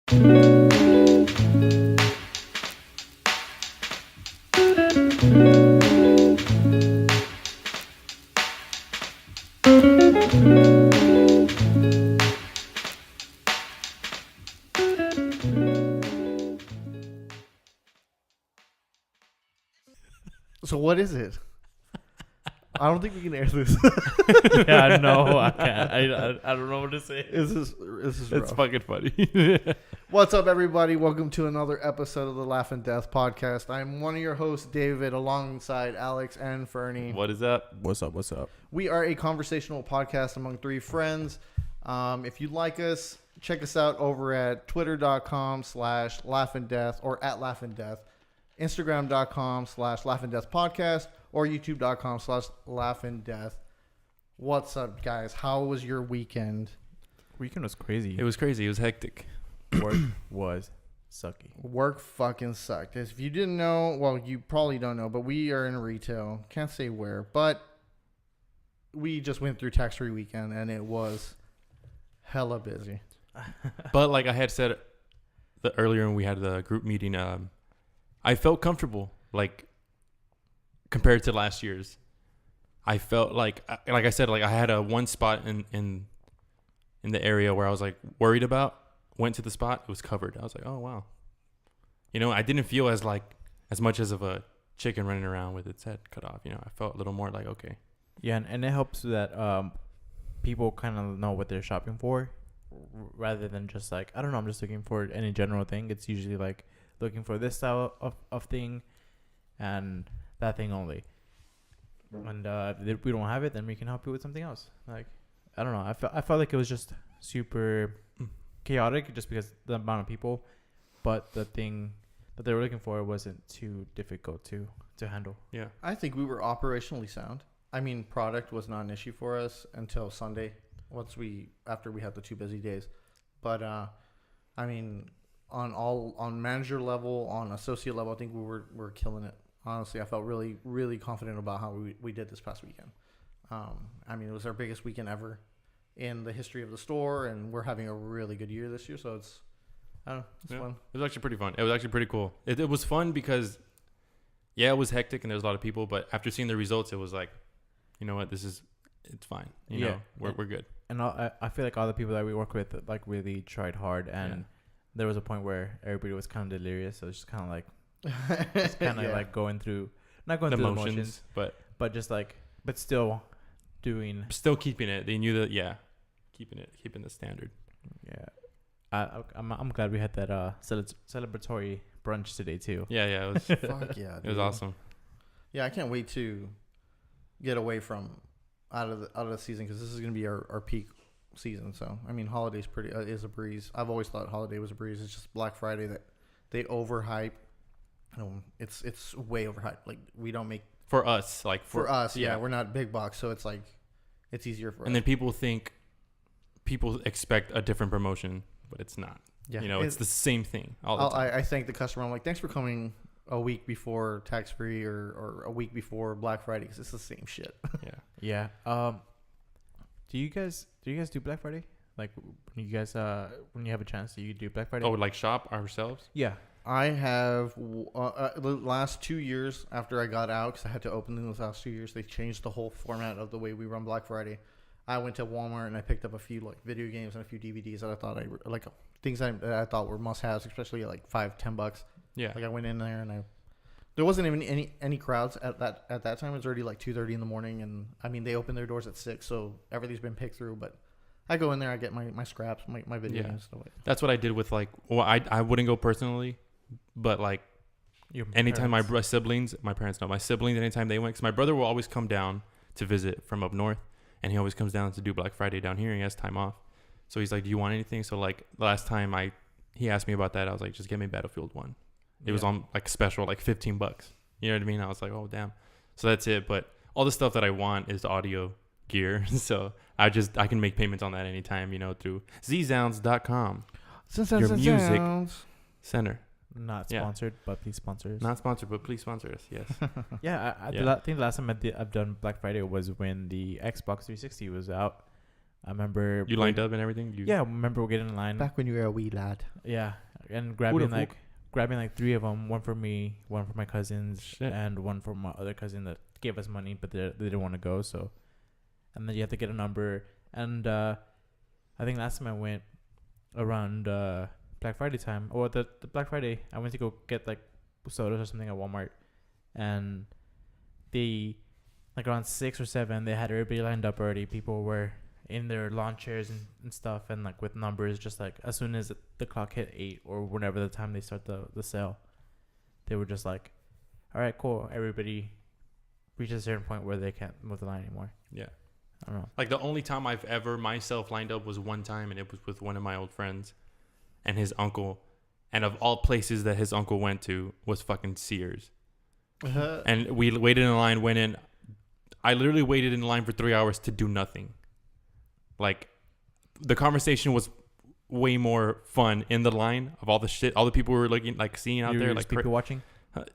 So what is it? I don't think we can air this. Yeah, no, I can't. I don't know what to say. This is rough. It's fucking funny. What's up, everybody? Welcome to another episode of the Laugh and Death podcast. I'm one of your hosts, David, alongside Alex and Fernie. What is up? What's up? What's up? We are a conversational podcast among three friends. If you like us, check us out over at twitter.com/laughanddeath or at laughanddeath, instagram.com/laughanddeathpodcast, or youtube.com/laughanddeath. What's up, guys? How was your weekend? Weekend was crazy. It was crazy. It was hectic. Work was sucky. Work fucking sucked. If you didn't know, well, you probably don't know, but we are in retail. Can't say where, but we just went through tax-free weekend, and it was hella busy. But like I had said earlier when we had the group meeting, I felt comfortable, like compared to last year's. I felt like I said, like I had a one spot in the area where I was like worried about. Went to the spot, it was covered. I was like, oh wow. You know, I didn't feel as much as of a chicken running around with its head cut off. You know, I felt a little more like okay. Yeah, and it helps that people kind of know what they're shopping for, rather than just like, I don't know, I'm just looking for any general thing. It's usually like looking for this style of thing and that thing only. And if we don't have it, then we can help you with something else. Like, I don't know. I felt like it was just super chaotic just because the amount of people, but the thing that they were looking for wasn't too difficult to handle. Yeah. I think we were operationally sound. I mean, product was not an issue for us until Sunday, after we had the 2 busy days. But I mean, on manager level, on associate level, I think we're killing it. Honestly, I felt really, really confident about how we did this past weekend. I mean, it was our biggest weekend ever in the history of the store, and we're having a really good year this year, so it's fun. It was actually pretty fun. It was actually pretty cool. It was fun because, yeah, it was hectic and there was a lot of people, but after seeing the results, it was like, you know what, it's fine. You know, we're good. And I feel like all the people that we work with like really tried hard, and there was a point where everybody was kind of delirious, so it's just kind of like, like going through, not going through the motions, but just like, but still keeping it. They knew that, keeping the standard. Yeah. I'm glad we had that celebratory brunch today too. Yeah, it was. Fuck yeah, dude. It was awesome. Yeah, I can't wait to get away from out of the season, because this is going to be our peak season. So I mean, holiday's is a breeze. I've always thought holiday was a breeze. It's just Black Friday that they overhype. It's way overhyped. Like, we don't make for us, like for us. Yeah, we're not big box, so it's like it's easier for us. Mm. And then people expect a different promotion, but it's not. Yeah, you know, it's the same thing all the time. I thank the customer. I'm like, thanks for coming a week before tax free or a week before Black Friday, because it's the same shit. Yeah. Do you guys do Black Friday? Like, when you guys when you have a chance, do you do Black Friday? Oh, like shop ourselves? Yeah. I have the last 2 years after I got out, because I had to open in those last 2 years. They changed the whole format of the way we run Black Friday. I went to Walmart and I picked up a few like video games and a few DVDs that I thought things that I thought were must-haves, especially like $5-10. Yeah. Like, I went in there and there wasn't even any crowds at that time. It was already like 2:30 in the morning, and I mean, they opened their doors at 6, so everything's been picked through. But I go in there, I get my scraps, my video games, stuff like that. That's what I did with I wouldn't go personally, but like anytime my siblings, anytime they went, because my brother will always come down to visit from up north, and he always comes down to do Black Friday down here, and he has time off. So he's like, do you want anything? So like last time he asked me about that, I was like, just get me Battlefield 1. It was on like special, like $15. You know what I mean? I was like, oh damn. So that's it. But all the stuff that I want is audio gear. So I can make payments on that anytime, you know, through zsounds.com. Your music center. Not sponsored, but please sponsor us. Not sponsored, but please sponsor us. Yes. I think the last time I've done Black Friday was when the Xbox 360 was out. I remember You lined up and everything. Yeah, I remember we're getting in line. Back when you were a wee lad. Yeah, and Who grabbing like 3 of them, one for me, one for my cousins, Shit. and one for my other cousin that gave us money, but they didn't want to go. So, and then you have to get a number. And I think last time I went around Black Friday time, or the Black Friday, I went to go get like sodas or something at Walmart, and they like around 6 or 7, they had everybody lined up already. People were in their lawn chairs and stuff, and like with numbers, just like as soon as the clock hit 8 or whenever the time they start the sale, they were just like, all right, cool, everybody reaches a certain point where they can't move the line anymore. Yeah. I don't know. Like the only time I've ever myself lined up was one time, and it was with one of my old friends and his uncle. And of all places that his uncle went to was fucking Sears. And we waited in line, went in. I literally waited in line for 3 hours to do nothing. Like, the conversation was way more fun in the line of all the shit, all the people we were looking, like, seeing out there. Like, people watching?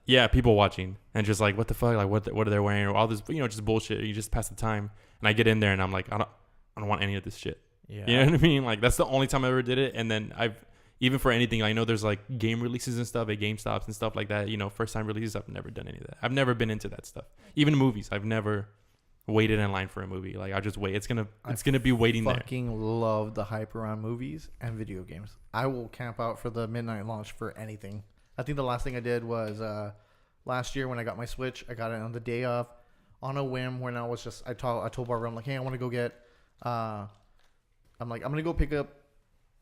Yeah, people watching. And just like, what the fuck? Like, what are they wearing? Or all this, just bullshit. You just pass the time. And I get in there and I'm like, I don't want any of this shit. Yeah. You know what I mean? Like, that's the only time I ever did it. And then even for anything, I know there's like game releases and stuff at GameStops and stuff like that. First time releases, I've never done any of that. I've never been into that stuff. Even movies, I've never waited in line for a movie. Like, I just wait. It's gonna be waiting there. I fucking love the hype around movies and video games. I will camp out for the midnight launch for anything. I think the last thing I did was last year when I got my Switch. I got it on the day of, on a whim. When I was just, I told Barbara, I'm like, hey, I want to go get. I'm gonna go pick up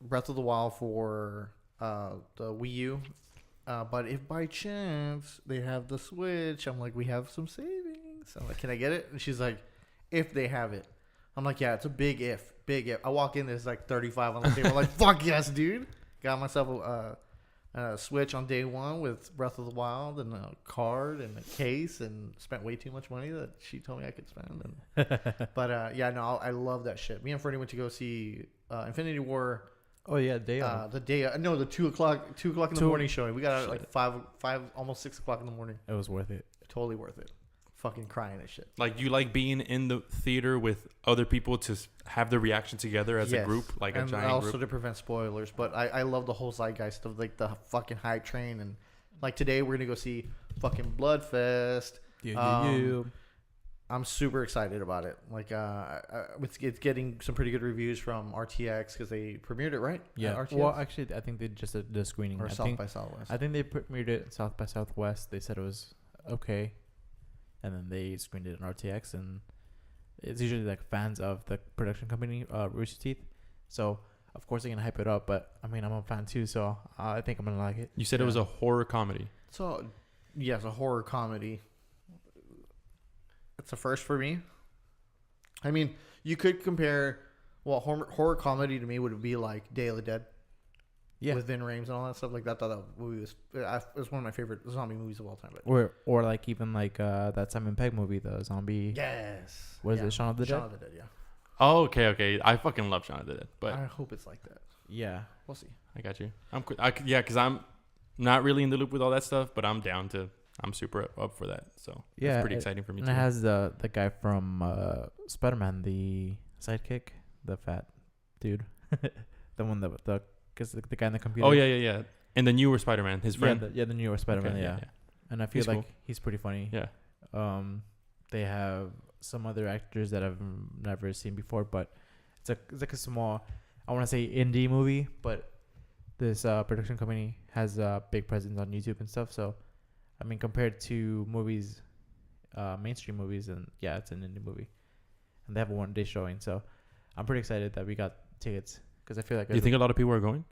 Breath of the Wild for the Wii U. But if by chance they have the Switch, I'm like, we have some savings. I'm like, can I get it? And she's like, if they have it. I'm like, yeah, it's a big if. Big if. I walk in, there's like 35 on the table. I'm like, fuck yes, dude. Got myself a Switch on day one with Breath of the Wild and a card and a case, and spent way too much money that she told me I could spend. But I love that shit. Me and Freddie went to go see Infinity War. Oh yeah, the 2 o'clock in the morning showing. We got out at like 5, almost 6 o'clock in the morning. It was worth it. Totally worth it. Fucking crying and shit. Like, you like being in the theater with other people to have the reaction together as a group, like a giant also group. to prevent spoilers. But I love the whole zeitgeist of like the fucking hype train, and like today we're gonna go see fucking Bloodfest. I'm super excited about it. Like, it's getting some pretty good reviews from RTX because they premiered it, right? Yeah. RTX? Well, actually, I think they just did the screening. Or South by Southwest. I think they premiered it at South by Southwest. They said it was okay, and then they screened it on RTX, and it's usually like fans of the production company, Rooster Teeth. So of course they're gonna hype it up. But I mean, I'm a fan too, so I think I'm gonna like it. You said it was a horror comedy. So yes, a horror comedy. It's a first for me. I mean, you could compare. Well, horror comedy to me would be like Day of the Dead. Yeah. With Vin Rames and all that stuff. Like that movie was one of my favorite zombie movies of all time. But. Or like even like that Simon Pegg movie, the zombie. Yes. What is it? Shaun of the Dead. Shaun of the Dead. Yeah. Oh, okay. I fucking love Shaun of the Dead, but I hope it's like that. Yeah. We'll see. I got you. Because I'm not really in the loop with all that stuff, but I'm down to. I'm super up for that. So yeah, it's pretty exciting for me. And too. It has the guy from Spider-Man, the sidekick, the fat dude, the one that the guy in the computer. Oh yeah. And the newer Spider-Man, his friend. The newer Spider-Man. Okay, yeah. And I feel like he's pretty funny. Yeah. They have some other actors that I've never seen before, but it's like a small, I want to say indie movie, but this production company has a big presence on YouTube and stuff. So, I mean, compared to movies, mainstream movies, and yeah, it's an indie movie, and they have a 1-day showing. So, I'm pretty excited that we got tickets because I feel like. Do you think a lot of people are going?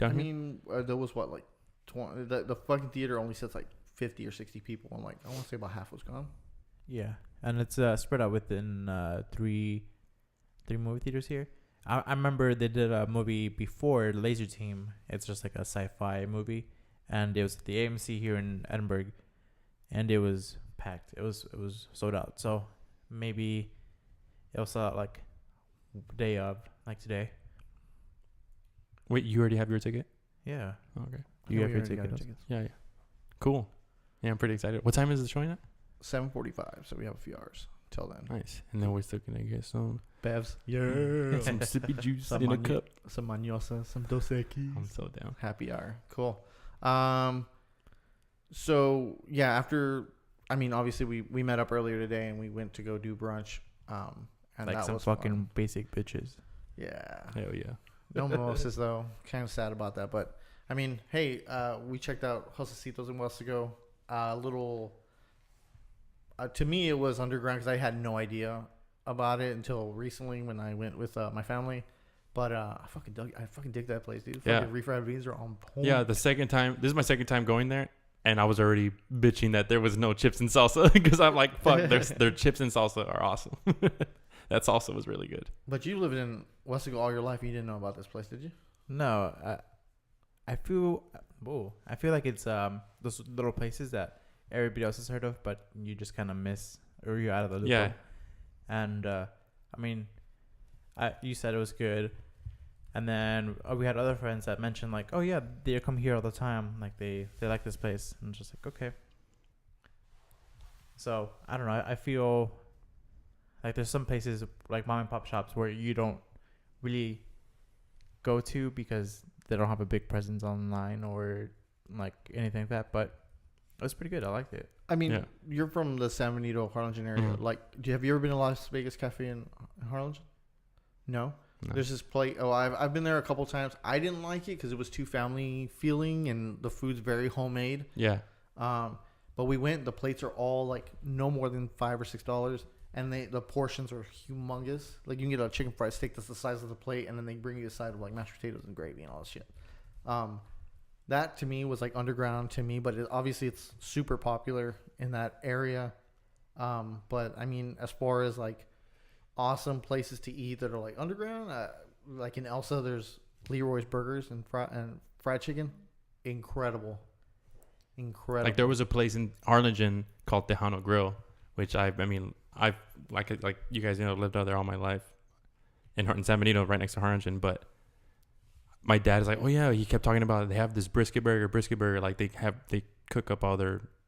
I mean, there was what, like 20. The fucking theater only sits like 50 or 60 people. I'm like, I want to say about half was gone. Yeah, and it's spread out within three movie theaters here. I remember they did a movie before, Laser Team. It's just like a sci-fi movie, and it was at the AMC here in Edinburgh, and it was packed. It was sold out. So maybe it'll sell out like day of, like today. Wait, you already have your ticket? Yeah. Oh, okay. You have your tickets? Yeah. Cool. Yeah, I'm pretty excited. What time is the showing at? 7:45. So we have a few hours until then. Nice. And then we're still gonna get some Bevs. some sippy juice Some in a mani- cup. Some maniosa, some Dos Equis. I'm so down. Happy hour. Cool. So yeah, after, I mean, obviously we met up earlier today and we went to go do brunch. And Like that some was fucking fun. basic bitches. Yeah. Hell yeah. No mimosas though. Kind of sad about that, but I mean, hey, we checked out Josecitos in Westago. Little. To me, it was underground because I had no idea about it until recently when I went with my family. But I fucking dig that place, dude. Yeah. Fucking refried beans are on point. Yeah, this is my second time going there, and I was already bitching that there was no chips and salsa because I'm like, fuck, their chips and salsa are awesome. That salsa was really good. But you lived in Westago all your life. You didn't know about this place, did you? No, I feel like it's those little places that everybody else has heard of, but you just kind of miss, or you're out of the loop. Yeah. And I mean, you said it was good, and then we had other friends that mentioned like, oh yeah, they come here all the time. Like they like this place, and just like, okay. So I don't know. I feel like there's some places like mom and pop shops where you don't really go to because they don't have a big presence online or like anything like that. But it was pretty good. I liked it. I mean, Yeah. you're from the San Benito, Harlingen area. Mhm. Like, have you ever been to Las Vegas Cafe in Harlingen? No? No. There's this place. Oh, I've been there a couple times. I didn't like it because it was too family feeling and the food's very homemade. Yeah. But we went. The plates are all like no more than $5 or $6, and the portions are humongous. Like you can get a chicken fried steak that's the size of the plate, and then they bring you a side of like mashed potatoes and gravy and all this shit. That to me was like underground to me, but obviously it's super popular in that area. But I mean, as far as like awesome places to eat that are like underground, like in Elsa, there's Leroy's Burgers and fried chicken, incredible. Like there was a place in Harlingen called Tejano Grill, which I've like you guys lived out there all my life in San Benito, right next to Harlingen. But my dad is like, oh yeah, he kept talking about it. They have this brisket burger. Like they cook up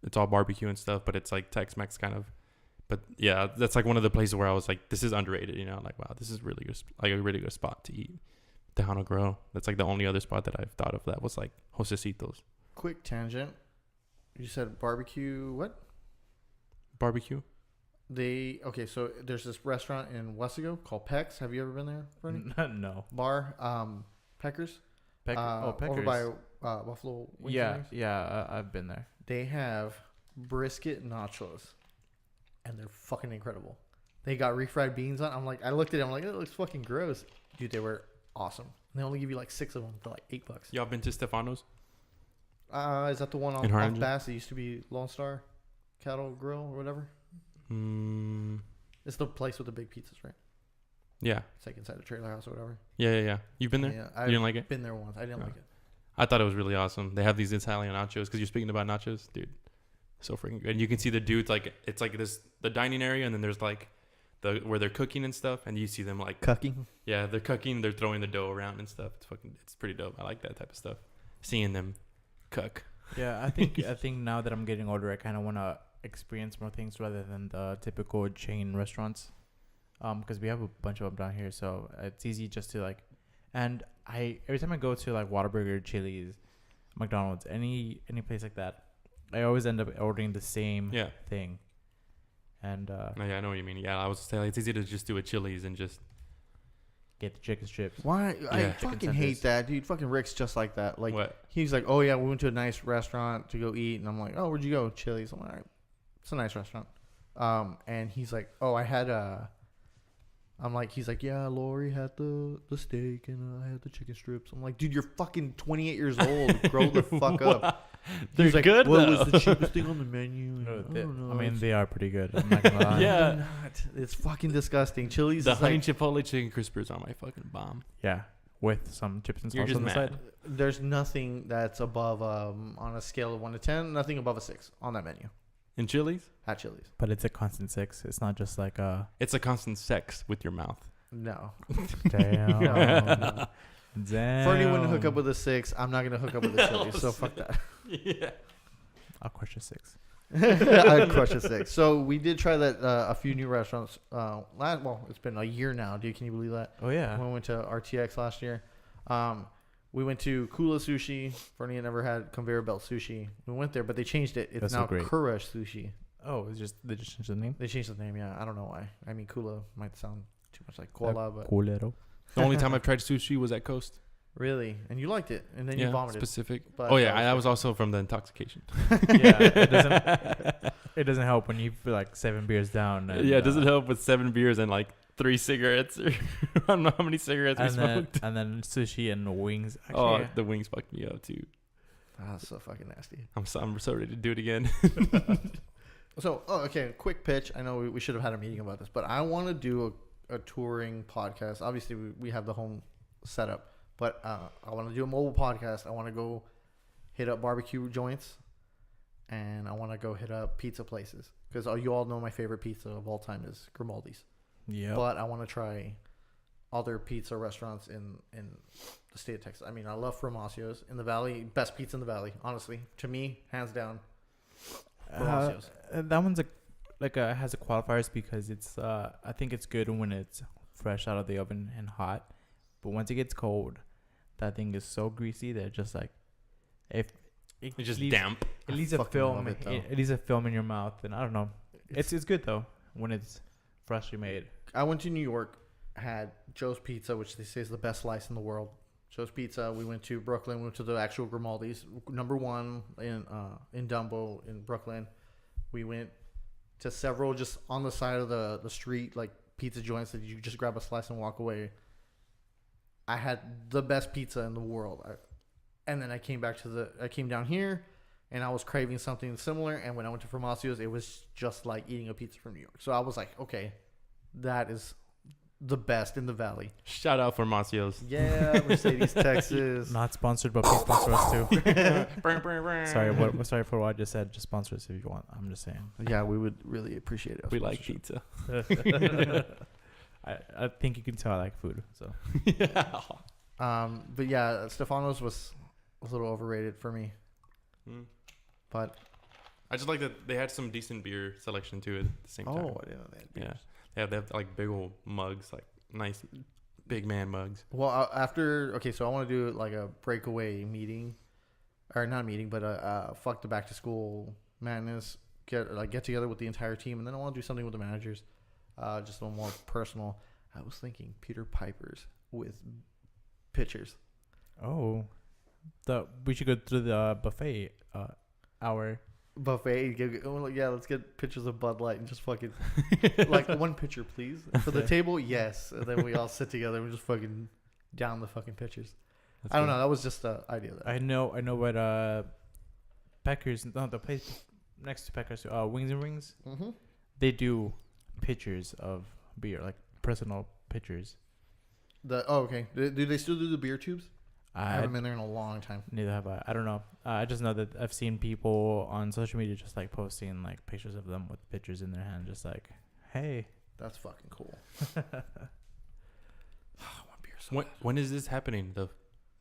it's all barbecue and stuff, but it's like Tex-Mex kind of. But yeah, that's like one of the places where I was like, this is underrated, like wow, this is really good, like a really good spot to eat. Tejano Grill. That's like the only other spot that I've thought of that was like Josecitos. Quick tangent. You said barbecue. What? Barbecue? So there's this restaurant in Westago called Peck's. Have you ever been there, Bernie? No. Bar, Peckers. Peckers. Over by Buffalo Wings. Yeah, I've been there. They have brisket nachos, and they're fucking incredible. They got refried beans on. I looked at it. I'm like, it looks fucking gross, dude. They were awesome. And they only give you like 6 of them for like $8. Y'all been to Stefano's? Is that the one In off Harlingen? Bass? It used to be Lone Star Cattle Grill or whatever. It's the place with the big pizzas, right? Yeah. It's like inside the trailer house or whatever. Yeah. You've been there? Yeah, You didn't like it? Been there once. I didn't No. like it. I thought it was really awesome. They have these Italian nachos because you're speaking about nachos, dude. So freaking good. And you can see the dudes like it's like the dining area, and then there's like where they're cooking and stuff, and you see them like Cooking. Yeah, they're cooking. It's throwing the dough around and stuff. It's pretty dope. I like that type of stuff. Seeing them cook. Yeah, I think now that I'm getting older, I kind of want to experience more things rather than the typical chain restaurants. Because we have a bunch of them down here, so it's easy just to like. And every time I go to like Whataburger, Chili's, McDonald's, any place like that, I always end up ordering the same thing. And I know what you mean. Yeah, I was saying it's easy to just do a Chili's and just get the chicken strips. Why? I Yeah. fucking hate that, dude. Fucking Rick's just like that. Like what? he's like, oh yeah, we went to a nice restaurant to go eat, and I'm like, oh, where'd you go? Chili's. I'm like, all right, it's a nice restaurant. And he's like, oh, I had I'm like, he's like, yeah, Lori had the steak and I had the chicken strips. I'm like, dude, you're fucking 28 years old. Grow the fuck up. They're He's like, good, what though. was the cheapest thing on the menu? No, I don't know. I mean, they are pretty good. I'm not gonna lie. Yeah. They're not. It's fucking disgusting. Chili's The is honey like, chipotle chicken crispers are my fucking bomb. Yeah, with some chips and You're salsa just on the mad. side. there's nothing that's above on a scale of 1 to 10. Nothing above a 6 on that menu In Chili's, at Chili's. But it's a constant 6. It's not just like a it's a constant sex with your mouth. No. damn. No. Damn. Fernie wouldn't hook up with a 6. I'm not gonna hook up with a Chili's. So fuck that. Yeah. I'll crush a 6. I'd crush a steak. So we did try that a few new restaurants. It's been a year now, dude. Can you believe that? Oh yeah. When we went to RTX last year. We went to Kula Sushi. Fernie had never had conveyor belt sushi. We went there, but they changed it. It's That's now so great. Kurush Sushi. Oh, they just changed the name. They changed the name, yeah. I don't know why. I mean, Kula might sound too much like Koala, but Culero. The only time I've tried sushi was at Coast. really, and you liked it, and then you vomited. Specific. But Oh yeah, that was also from the intoxication. Yeah, it doesn't help when you feel like 7 beers down. And, Yeah, it doesn't help with 7 beers and like 3 cigarettes. Or I don't know how many cigarettes we smoked. And then sushi and wings. Oh, Actually, the wings fucked me up too. That's so fucking nasty. I'm so ready to do it again. So, okay, quick pitch. I know we should have had a meeting about this, but I want to do a touring podcast. Obviously, we have the home setup, but I want to do a mobile podcast. I want to go hit up barbecue joints, and I want to go hit up pizza places because you all know my favorite pizza of all time is Grimaldi's. yeah. But I want to try other pizza restaurants in the state of Texas. I mean, I love Formaccio's in the Valley. Best pizza in the Valley, honestly. To me, hands down. Formaccio's. That one's has a qualifiers because it's I think it's good when it's fresh out of the oven and hot, but once it gets cold, that thing is so greasy that just like if It's just leaves, damp. it leaves a fucking film. love it, though. It leaves a film in your mouth, and I don't know. It's good though when it's freshly made. I went to New York, had Joe's Pizza, which they say is the best slice in the world. Joe's Pizza. We went to Brooklyn. We went to the actual Grimaldi's, #1 in Dumbo in Brooklyn. We went to several just on the side of the street, like pizza joints that you just grab a slice and walk away. I had the best pizza in the world. And then I came down here, and I was craving something similar. And when I went to Formaccio's, it was just like eating a pizza from New York. So I was like, okay, that is the best in the Valley. Shout out for Macios. Yeah, Mercedes, Texas. Not sponsored, but please sponsor us too. Sorry for what I just said. Just sponsor us if you want. I'm just saying. Yeah, we would really appreciate it. We like pizza. I think you can tell I like food. So Yeah. But yeah, Stefano's was a little overrated for me. But I just like that they had some decent beer selection too at the same time. oh, yeah, Yeah. They have like big old mugs, like nice big man mugs. Well, so I want to do like a breakaway meeting, or not meeting, but fuck the back to school madness. Get together with the entire team, and then I want to do something with the managers, just a little more personal. I was thinking Peter Piper's with pictures. We should go through the buffet hour. Buffet, let's get pictures of Bud Light and just fucking like one picture, please, for the table. Yes, and then we all sit together and we just fucking down the fucking pictures. I don't know. That was just an idea. I know what Peckers, no, the place next to Peckers, Wings and Rings. Mm-hmm. They do pictures of beer, like personal pictures. Okay. Do they still do the beer tubes? I haven't I been there in a long time. neither have I. I don't know. I just know that I've seen people on social media just like posting like pictures of them with pictures in their hand, just like, hey. That's fucking cool. I want beer so bad. When is this happening? The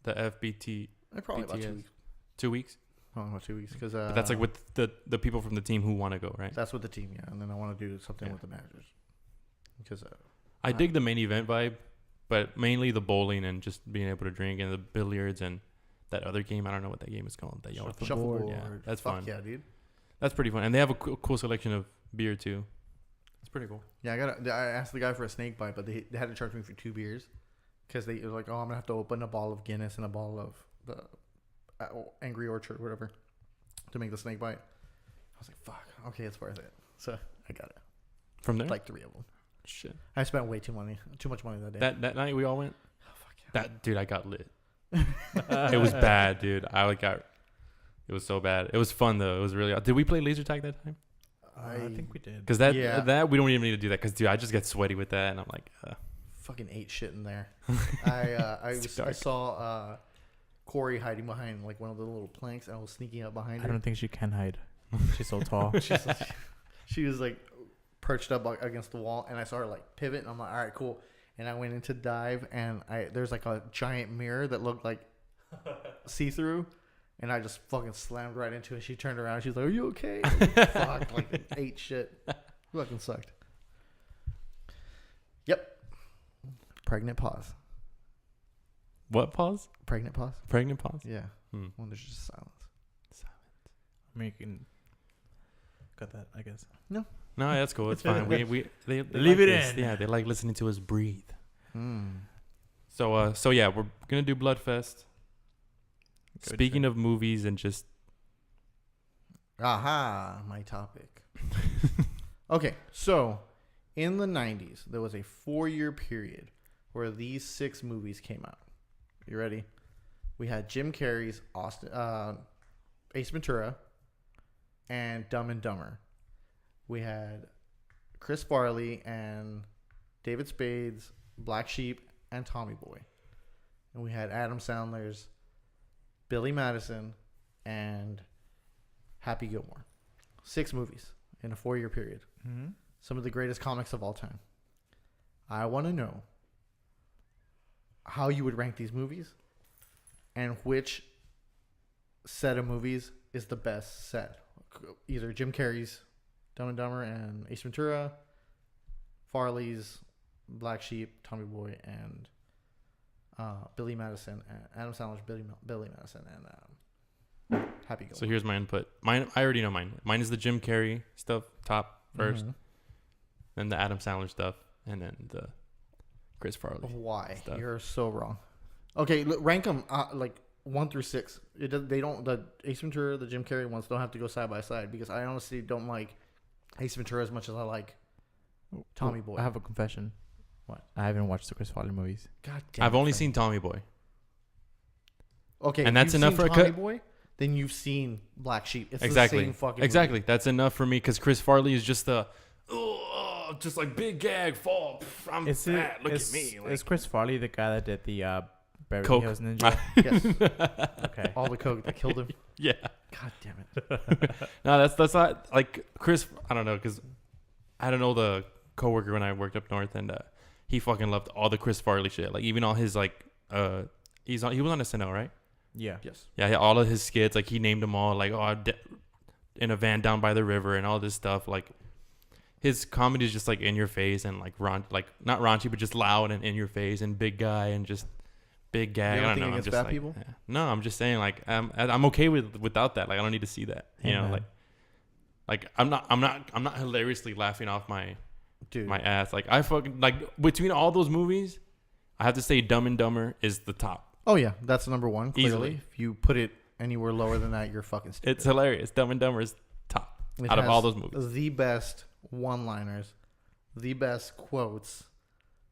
FBT Probably about 2 BTS? weeks. 2 weeks? Oh, about 2 weeks, because But that's like with the people from the team who want to go, right? that's with the team, yeah. And then I want to do something Yeah. with the managers, because I dig the main event vibe, but mainly the bowling and just being able to drink and the billiards and that other game. I don't know what that game is called. That yellow shuffleboard. Yeah, that's Fuck fun. yeah, dude. That's pretty fun, and they have a cool selection of beer too. It's pretty cool. Yeah, I asked the guy for a snake bite, but they had to charge me for 2 beers, because it was like, oh, I'm gonna have to open a bottle of Guinness and a bottle of the Angry Orchard, whatever, to make the snake bite. I was like, fuck, okay, it's worth it. So I got it. From there, Like 3 of them. shit. I spent way too much money that day. That night we all went. Oh, fuck yeah. That dude, I got lit. It was bad, dude. It was so bad. It was fun though. It was really. Did we play laser tag that time? I think we did. Because that we don't even need to do that. Because dude, I just get sweaty with that, and I'm like, fucking ate shit in there. I saw Corey hiding behind like one of the little planks, and I was sneaking up behind her. I don't think she can hide. She's so tall. She was like perched up against the wall, and I saw her like pivot, and I'm like, all right, cool. And I went into dive, and there's like a giant mirror that looked like see-through, And I just fucking slammed right into it. She turned around. She's like, "Are you okay?" Like, fuck, like ate shit. Fucking sucked. Yep. Pregnant pause. What pause? Pregnant pause. Pregnant pause. Yeah. When there's just silence. I mean, you can cut that, I guess. No, that's cool. It's fine. They Leave like it this. in. Yeah, they like listening to us breathe. So yeah, we're gonna do Bloodfest. Speaking of movies and just aha, my topic. Okay, so in the 90s, there was a 4-year period where these 6 movies came out. You ready? We had Jim Carrey's Ace Ventura and Dumb and Dumber. We had Chris Farley and David Spade's Black Sheep and Tommy Boy. And we had Adam Sandler's Billy Madison and Happy Gilmore. 6 movies in a 4-year period. Mm-hmm. Some of the greatest comics of all time. I want to know how you would rank these movies and which set of movies is the best set. Either Jim Carrey's Dumb and Dumber and Ace Ventura, Farley's Black Sheep, Tommy Boy, and Billy Madison, Adam Sandler's Billy Madison, and Happy Gilmore. So here's my input. Mine, I already know mine. Mine is the Jim Carrey stuff, top first, then the Adam Sandler stuff, and then the Chris Farley. Why? Stuff. You're so wrong. Okay, look, rank them like 1 through 6. They don't. The Ace Ventura, the Jim Carrey ones don't have to go side by side because I honestly don't like Ace Ventura as much as I like Tommy Boy. I have a confession. What? I haven't watched the Chris Farley movies. God damn. I've only Frank. seen Tommy Boy. Okay, and if that's you've enough seen for a Tommy cut. Boy. Then you've seen Black Sheep. It's Exactly. the same fucking exactly. movie. That's enough for me because Chris Farley is just just like big gag fall. I'm fat. Look at me. Like, is Chris Farley the guy that did the Beverly Coke. Hills Ninja? Yes. Okay. All the coke that killed him. yeah. God damn it. No, that's not like Chris. I don't know because I don't know the coworker when I worked up north and he fucking loved all the Chris Farley shit. Like even all his like he was on SNL, right? Yeah. Yes. Yeah, all of his skits, like he named them all, like in a van down by the river and all this stuff. Like his comedy is just like in your face and like like not raunchy, but just loud and in your face and big guy and just big gag. You I have don't know. anything I'm against just fat like, people? yeah. No, I'm just saying like I'm okay without that. Like I don't need to see that. You know, man. like I'm not hilariously laughing off my ass. Like I fucking like between all those movies, I have to say Dumb and Dumber is the top. Oh yeah, that's number 1. Clearly, Easily. if you put it anywhere lower than that, you're fucking stupid. It's hilarious. Dumb and Dumber is top out of all those movies. The best one-liners, the best quotes,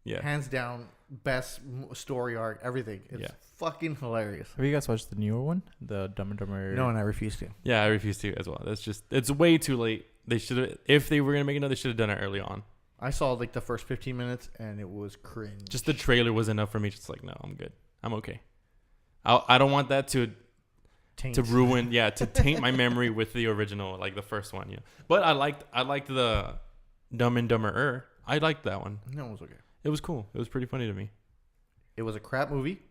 Yeah. hands down, best story arc, everything. It's fucking hilarious. Have you guys watched the newer one, the Dumb and Dumber? No, and I refuse to. Yeah, I refuse to as well. It's way too late. They should have, if they were gonna make another, they should have done it early on. I saw like the first 15 minutes and it was cringe. Just the trailer was enough for me. Just like, no, I'm good. I'm okay. I don't want that to ruin, to taint my memory with the original, like the first one. Yeah, but I liked the Dumb and Dumber. I liked that one. No, it was okay. It was cool. It was pretty funny to me. It was a crap movie,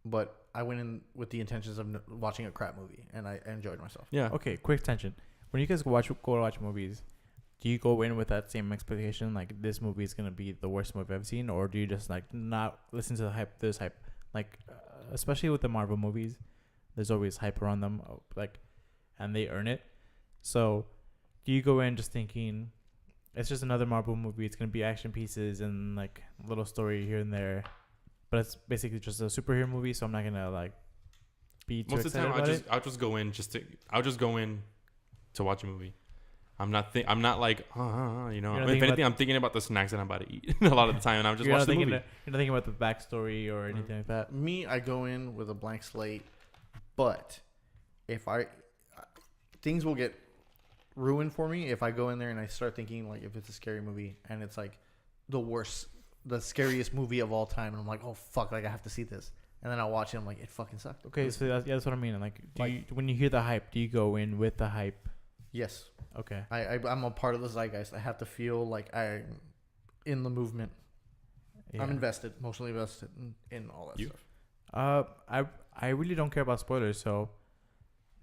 but I went in with the intentions of watching a crap movie, and I enjoyed myself. Yeah. Okay, quick tangent. When you guys go watch movies, do you go in with that same expectation, like this movie is gonna be the worst movie I've seen, or do you just like not listen to the hype? There's hype, like especially with the Marvel movies, there's always hype around them, like, and they earn it. So, do you go in just thinking it's just another Marvel movie? It's gonna be action pieces and like a little story here and there, but it's basically just a superhero movie. So I'm not gonna like be too Most of the excited time, about it. I'll just go in to watch a movie. I'm not like, you know. You're not If thinking anything, I'm thinking about the snacks that I'm about to eat a lot of the time, and I'm just watching the movie. You're not thinking about the backstory or anything like that. Me, I go in with a blank slate, but if things will get ruined for me if I go in there and I start thinking like if it's a scary movie and it's like the scariest movie of all time, and I'm like, oh fuck, like I have to see this, and then I'll watch it. I'm like, it fucking sucked. Okay, so that's what I mean. Like, when you hear the hype, do you go in with the hype? Yes. Okay. I'm a part of the zeitgeist. I have to feel like I'm in the movement. Yeah. I'm invested, emotionally invested in all that stuff. I really don't care about spoilers, so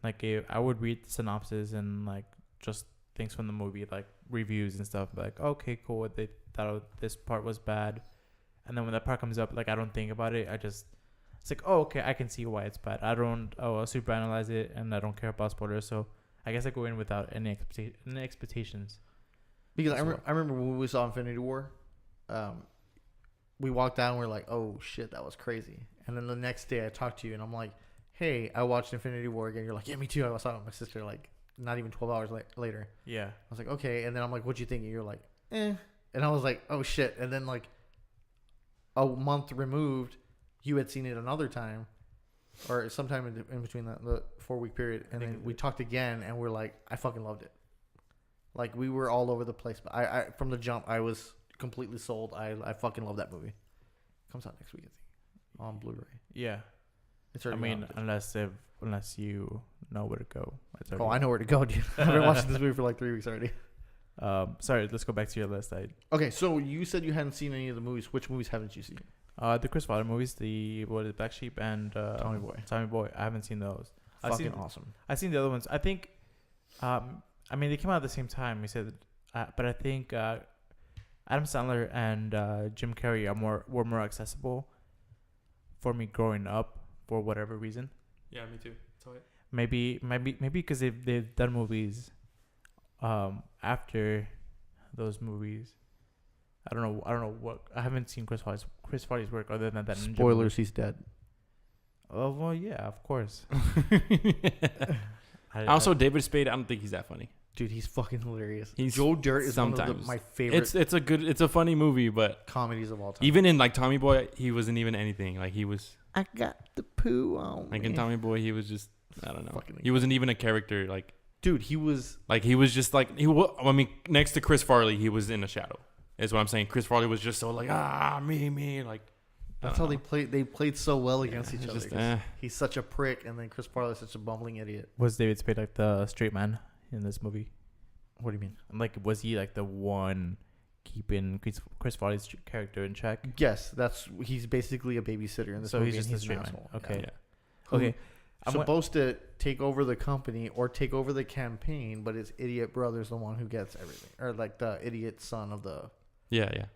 Like I would read the synopsis and like just things from the movie, like reviews and stuff. Like, okay, cool. They thought this part was bad, and then when that part comes up, like I don't think about it. It's like, oh, okay, I can see why it's bad. I'll super analyze it, and I don't care about spoilers. So I guess I go in without any expectations. Because I remember when we saw Infinity War, we walked out and we're like, oh shit, that was crazy. And then the next day I talked to you and I'm like, hey, I watched Infinity War again. You're like, yeah, me too. I saw it with my sister like not even 12 hours later. Yeah. I was like, okay. And then I'm like, what'd you think? And you're like, eh. And I was like, oh shit. And then like a month removed, you had seen it another time or sometime in between the 4-week period. And then we talked again and we're like, I fucking loved it. Like we were all over the place. But I from the jump, I was completely sold. I fucking love that movie. Comes out next week, I think, on Blu-ray. Yeah. It's I already mean, unless you know where to go. Oh, I know where to go, dude. I've been watching this movie for like 3 weeks already. Sorry, let's go back to your list. Okay, so you said you hadn't seen any of the movies. Which movies haven't you seen? The Chris Farley movies, Black Sheep and Tommy Boy. Tommy Boy. I haven't seen those. Fucking awesome. I've seen the other ones. I think, I mean, they came out at the same time. We said, but I think Adam Sandler and Jim Carrey were more accessible for me growing up for whatever reason. Yeah, me too. Maybe because they've done movies after those movies. I don't know what. I haven't seen Chris Farley's work other than that. Spoilers, he's dead. Oh well, yeah, of course. Also, David Spade, I don't think he's that funny. Dude, he's fucking hilarious. Joe Dirt is sometimes one of my favorite. It's a funny movie, but comedies of all time. Even in like Tommy Boy, he wasn't even anything. Like he was. I got the poo on. Like in Tommy Boy, he was just, I don't know. Fucking he wasn't even a character. Like, dude, he was just like I mean, next to Chris Farley, he was in a shadow. Is what I'm saying. Chris Farley was just so like me like. That's how they played. They played so well against each other. Just, he's such a prick, and then Chris Farley's such a bumbling idiot. Was David Spade like the straight man in this movie? What do you mean? Like, was he like the one keeping Chris Farley's character in check? Yes, he's basically a babysitter in this movie. So he's just a straight man. Okay. Yeah. Okay. Supposed to take over the company or take over the campaign, but his idiot brother's the one who gets everything, or like the idiot son of the. Yeah.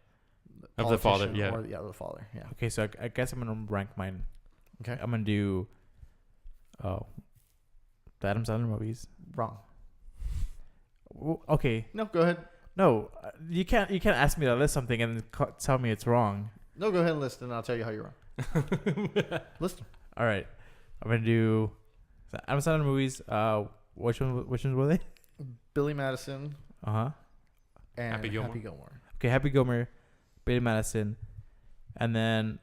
Of the father, yeah. Or, the father, yeah. Okay, so I guess I'm gonna rank mine. Okay. I'm gonna do. The Adam Sandler movies. Wrong. Okay. No, go ahead. No, you can't ask me to list something and then tell me it's wrong. No, go ahead and list, and I'll tell you how you're wrong. List. All right, I'm gonna do Adam Sandler movies. Which ones were they? Billy Madison. And Happy Gilmore. Okay, Happy Gilmore, Billy Madison, and then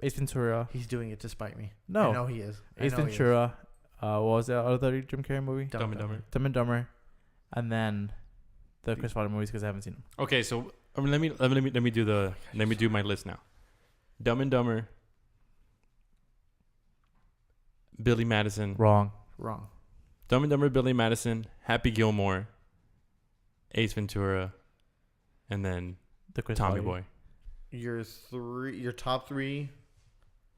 Ace Ventura. He's doing it to spite me. No, I know he is. Ace Ventura. What was the other Jim Carrey movie? Dumb and Dumber. Dumb and Dumber, and then the Chris Farley movies because I haven't seen them. Okay, so let me do my list now. Dumb and Dumber. Billy Madison. Wrong. Dumb and Dumber, Billy Madison, Happy Gilmore, Ace Ventura, and then the Chris Tommy Farley. Boy. Your top three,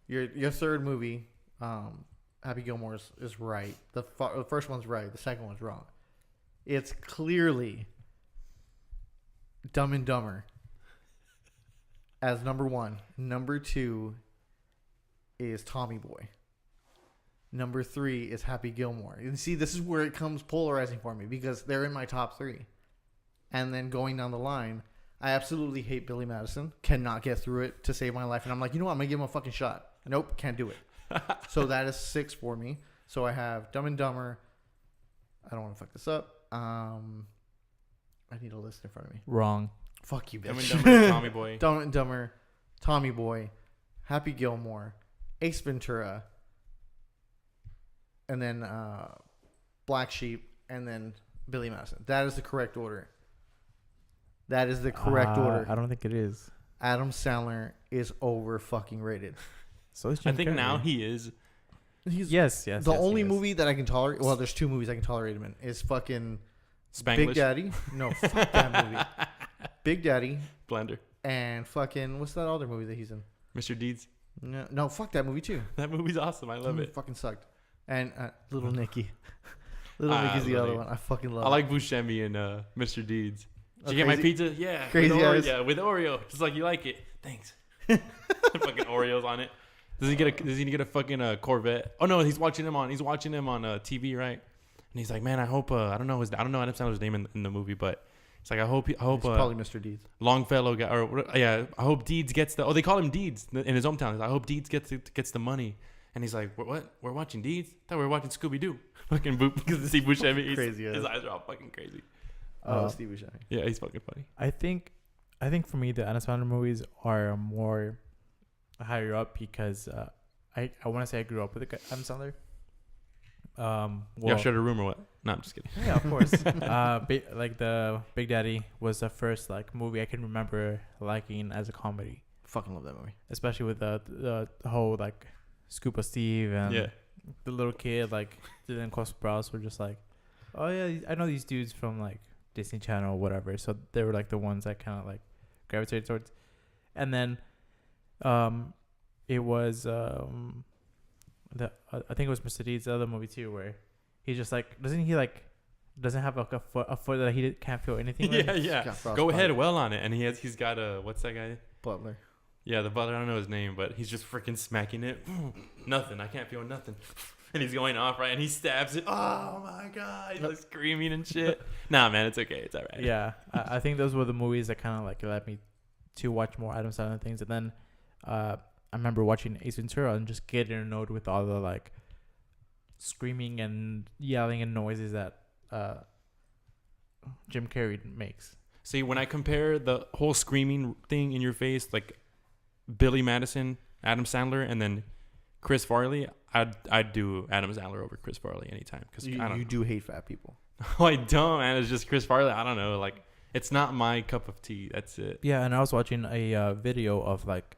your third movie, Happy Gilmore is right. The first one's right. The second one's wrong. It's clearly Dumb and Dumber as number one. Number two is Tommy Boy. Number three is Happy Gilmore. And see, this is where it comes polarizing for me because they're in my top three. And then going down the line, I absolutely hate Billy Madison. Cannot get through it to save my life. And I'm like, you know what? I'm going to give him a fucking shot. Nope, can't do it. So that is 6 for me. So I have Dumb and Dumber. I don't want to fuck this up. I need a list in front of me. Wrong. Fuck you, bitch. Dumb and Dumber, Tommy Boy. Dumb and Dumber, Tommy Boy, Happy Gilmore, Ace Ventura, and then Black Sheep, and then Billy Madison. That is the correct order. That is the correct order. I don't think it is. Adam Sandler is over fucking rated. So is Jim I think Carrey. Now he is. Yes. The only movie that I can tolerate. Well, there's 2 movies I can tolerate him in. Is fucking Spanglish. Big Daddy. No, fuck that movie. Big Daddy. Blender. And fucking what's that other movie that he's in? Mr. Deeds. No, fuck that movie too. That movie's awesome. I love it. Fucking sucked. And Little Nicky. Little Nicky's the other one. I fucking love. I like Buscemi and Mr. Deeds. Did you get my pizza? Yeah. Crazy with eyes. Yeah, with Oreo, just like you like it. Thanks. Fucking Oreos on it. Does he get a fucking Corvette? Oh no, he's watching him on TV, right? And he's like, man, I hope I don't know Adam Sandler's name in the movie, but it's like I hope It's probably Mr. Deeds. Longfellow guy I hope Deeds gets they call him Deeds in his hometown. I hope Deeds gets the money. And he's like, what? We're watching Deeds? I thought we were watching Scooby Doo. Fucking boop because Steve Buscemi. Crazy. His eyes are all fucking crazy. Steve Buscemi. Yeah, he's fucking funny. I think for me the Adam Sandler movies are more higher up because I want to say I grew up with Adam Sandler. Y'all shared a room or what? No, I'm just kidding. Yeah, of course. Like the Big Daddy was the first like movie I can remember liking as a comedy. Fucking love that movie. Especially with the whole like Scoop of Steve and the little kid like Dylan Cosbrows were just like, oh yeah, I know these dudes from like Disney Channel or whatever. So they were like the ones that kind of like gravitated towards. And then it was I think it was Mr. Deeds, the other movie too, where he's just like doesn't have like a foot that he can't feel anything with? Yeah. Go ahead, well on it. And he's got a what's that guy? Butler. Yeah, the butler. I don't know his name, but he's just freaking smacking it. Nothing. I can't feel nothing. And he's going off, right? And he stabs it. Oh my god! He's like screaming and shit. Nah, man, it's okay. It's all right. Yeah, I think those were the movies that kind of like led me to watch more Adam Sandler things. And then I remember watching Ace Ventura and just getting annoyed with all the like screaming and yelling and noises that Jim Carrey makes. See, when I compare the whole screaming thing in your face, like Billy Madison, Adam Sandler, and then Chris Farley, I'd do Adam Sandler over Chris Farley anytime. Because you do hate fat people. Oh, I don't, man. It's just Chris Farley. I don't know. Like, it's not my cup of tea. That's it. Yeah, and I was watching a video of like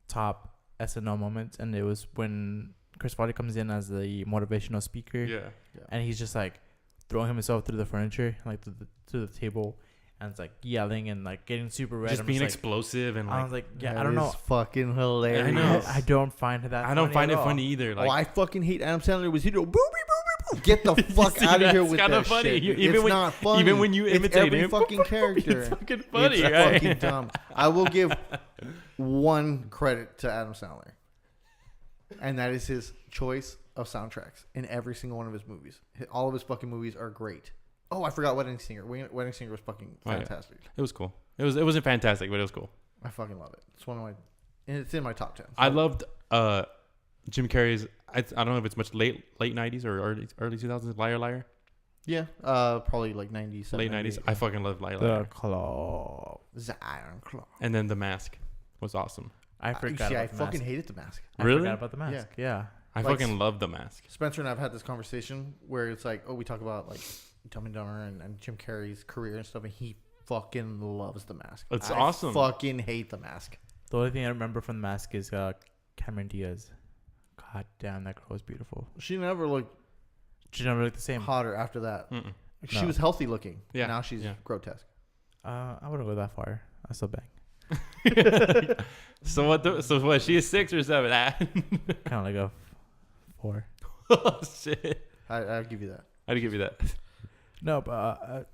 top SNL moments, and it was when Chris Farley comes in as the motivational speaker. Yeah. And he's just like throwing himself through the furniture, like to the table. And it's like yelling and like getting super red. Just being explosive and like. I was like, yeah, I don't know. Fucking hilarious. I know. I don't find that. I don't find it funny either. Like, I fucking hate Adam Sandler. Was he do booby booby boo? Get the fuck out of here with that funny. shit. It's not funny. Even when you imitate every him, fucking character. It's fucking funny, it's right? fucking dumb. I will give one credit to Adam Sandler, and that is his choice of soundtracks in every single one of his movies. All of his fucking movies are great. Oh, I forgot Wedding Singer. Wedding Singer was fucking fantastic. It was cool. It wasn't fantastic, but it was cool. I fucking love it. It's one of my, and it's in my top 10. So. I loved Jim Carrey's. I don't know if it's much late 90s or early 2000s. Liar Liar. Yeah, probably like 97. Late 90s. I fucking loved Liar The Liar. Claw. The Iron Claw. And then The Mask was awesome. I forgot. I about the fucking mask. hated The Mask. Really? I forgot about the mask. Yeah. I fucking loved The Mask. Spencer and I have had this conversation where it's like, we talk about like Dumb and Dumber and Jim Carrey's career and stuff, and he fucking loves The Mask. It's awesome. I fucking hate The Mask. The only thing I remember from the mask is Cameron Diaz. God damn, that girl was beautiful. She never looked She never looked the same. hotter after that. Mm-mm. She No. was healthy looking. Yeah. Now she's grotesque. I wouldn't go that far. I still bang. So what? She is 6 or 7? Kind of like a 4. Oh shit! I'll give you that. I'd give you that. No, but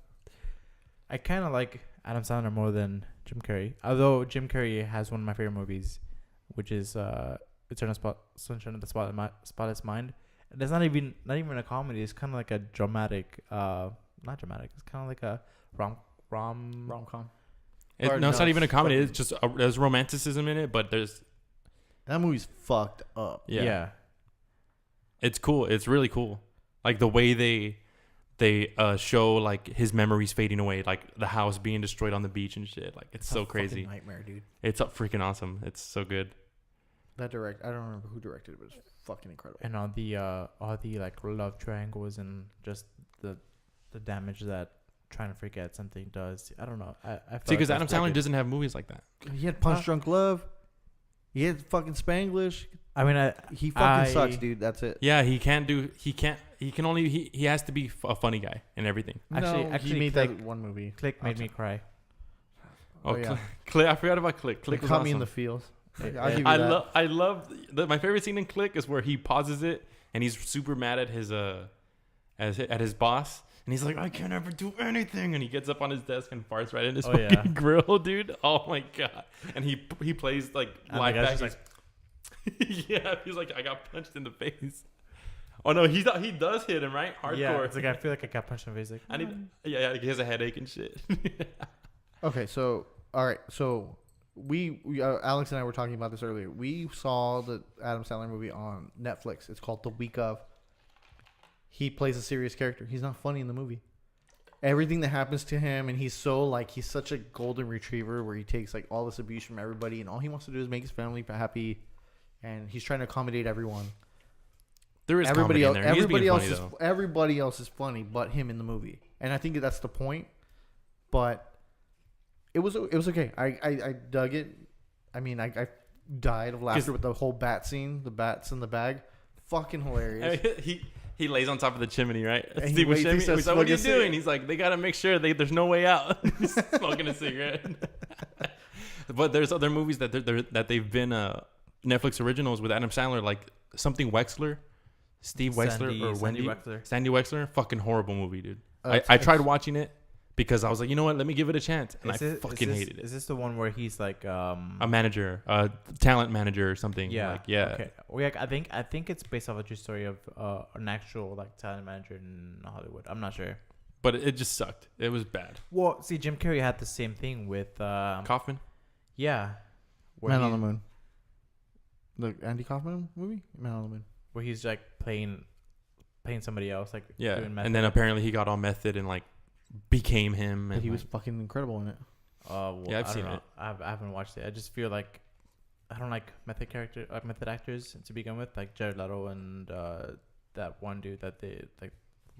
I kind of like Adam Sandler more than Jim Carrey. Although Jim Carrey has one of my favorite movies, which is Sunshine of the Spotless Mind. And it's not even a comedy. It's kind of like a dramatic. Not dramatic. It's kind of like a rom-com. No, it's not even a comedy. It's just there's romanticism in it, but there's that movie's fucked up. Yeah. It's cool. It's really cool. Like the way they show like his memories fading away, like the house being destroyed on the beach and shit. Like it's so crazy. Nightmare, dude. It's freaking awesome. It's so good. I don't remember who directed it, but it's fucking incredible. And all the like love triangles and just the damage that trying to forget something does. I don't know. I See, because Adam Sandler doesn't have movies like that. He had Punch Drunk Love. He had fucking Spanglish. I mean, he fucking sucks, dude. That's it. Yeah, he can only he has to be a funny guy in everything. Actually, he made that one movie. Click made me cry. Oh, yeah. Click! I forgot about Click. Click They was caught awesome. me in the fields. I'll give you that. I love my favorite scene in Click is where he pauses it and he's super mad at his boss. And he's like, I can't ever do anything. And he gets up on his desk and farts right in his fucking grill, dude. Oh my god! And he plays like live back. He's like, yeah, he's like, I got punched in the face. Oh no, he does hit him, right? Hardcore. Yeah, it's like I feel like I got punched in the face. Like, yeah, he has a headache and shit. Okay, so all right, so we Alex and I were talking about this earlier. We saw the Adam Sandler movie on Netflix. It's called The Week Of. He plays a serious character. He's not funny in the movie. Everything that happens to him, and he's such a golden retriever where he takes like all this abuse from everybody, and all he wants to do is make his family happy, and he's trying to accommodate everyone. There is everybody else. Everybody else is funny, but him in the movie, and I think that's the point. But it was okay. I dug it. I mean, I died of laughter with the whole bat scene, the bats in the bag, fucking hilarious. He lays on top of the chimney, right? And Steve Buscemi. He's like, what are you doing? He's like, they got to make sure there's no way out. He's smoking a cigarette. But there's other movies that they've been Netflix originals with Adam Sandler, like something Wexler. Steve Wexler or Wendy. Sandy Wexler. Fucking horrible movie, dude. I tried watching it because I was like, you know what? Let me give it a chance. And hated it. Is this the one where he's like a manager, a talent manager or something? Yeah. Like, yeah. Okay. Well, yeah, I think it's based off a true story of an actual like talent manager in Hollywood. I'm not sure. But it just sucked. It was bad. Well, see, Jim Carrey had the same thing with Kaufman. Yeah. Man on the Moon. The Andy Kaufman movie, Man on the Moon, where he's like playing somebody else, like doing method. And then apparently he got all method and like became him. But and he was fucking incredible in it. Well, yeah, I've seen it. I haven't watched it. I just feel like I don't like method actors to begin with, like Jared Leto and that one dude that they like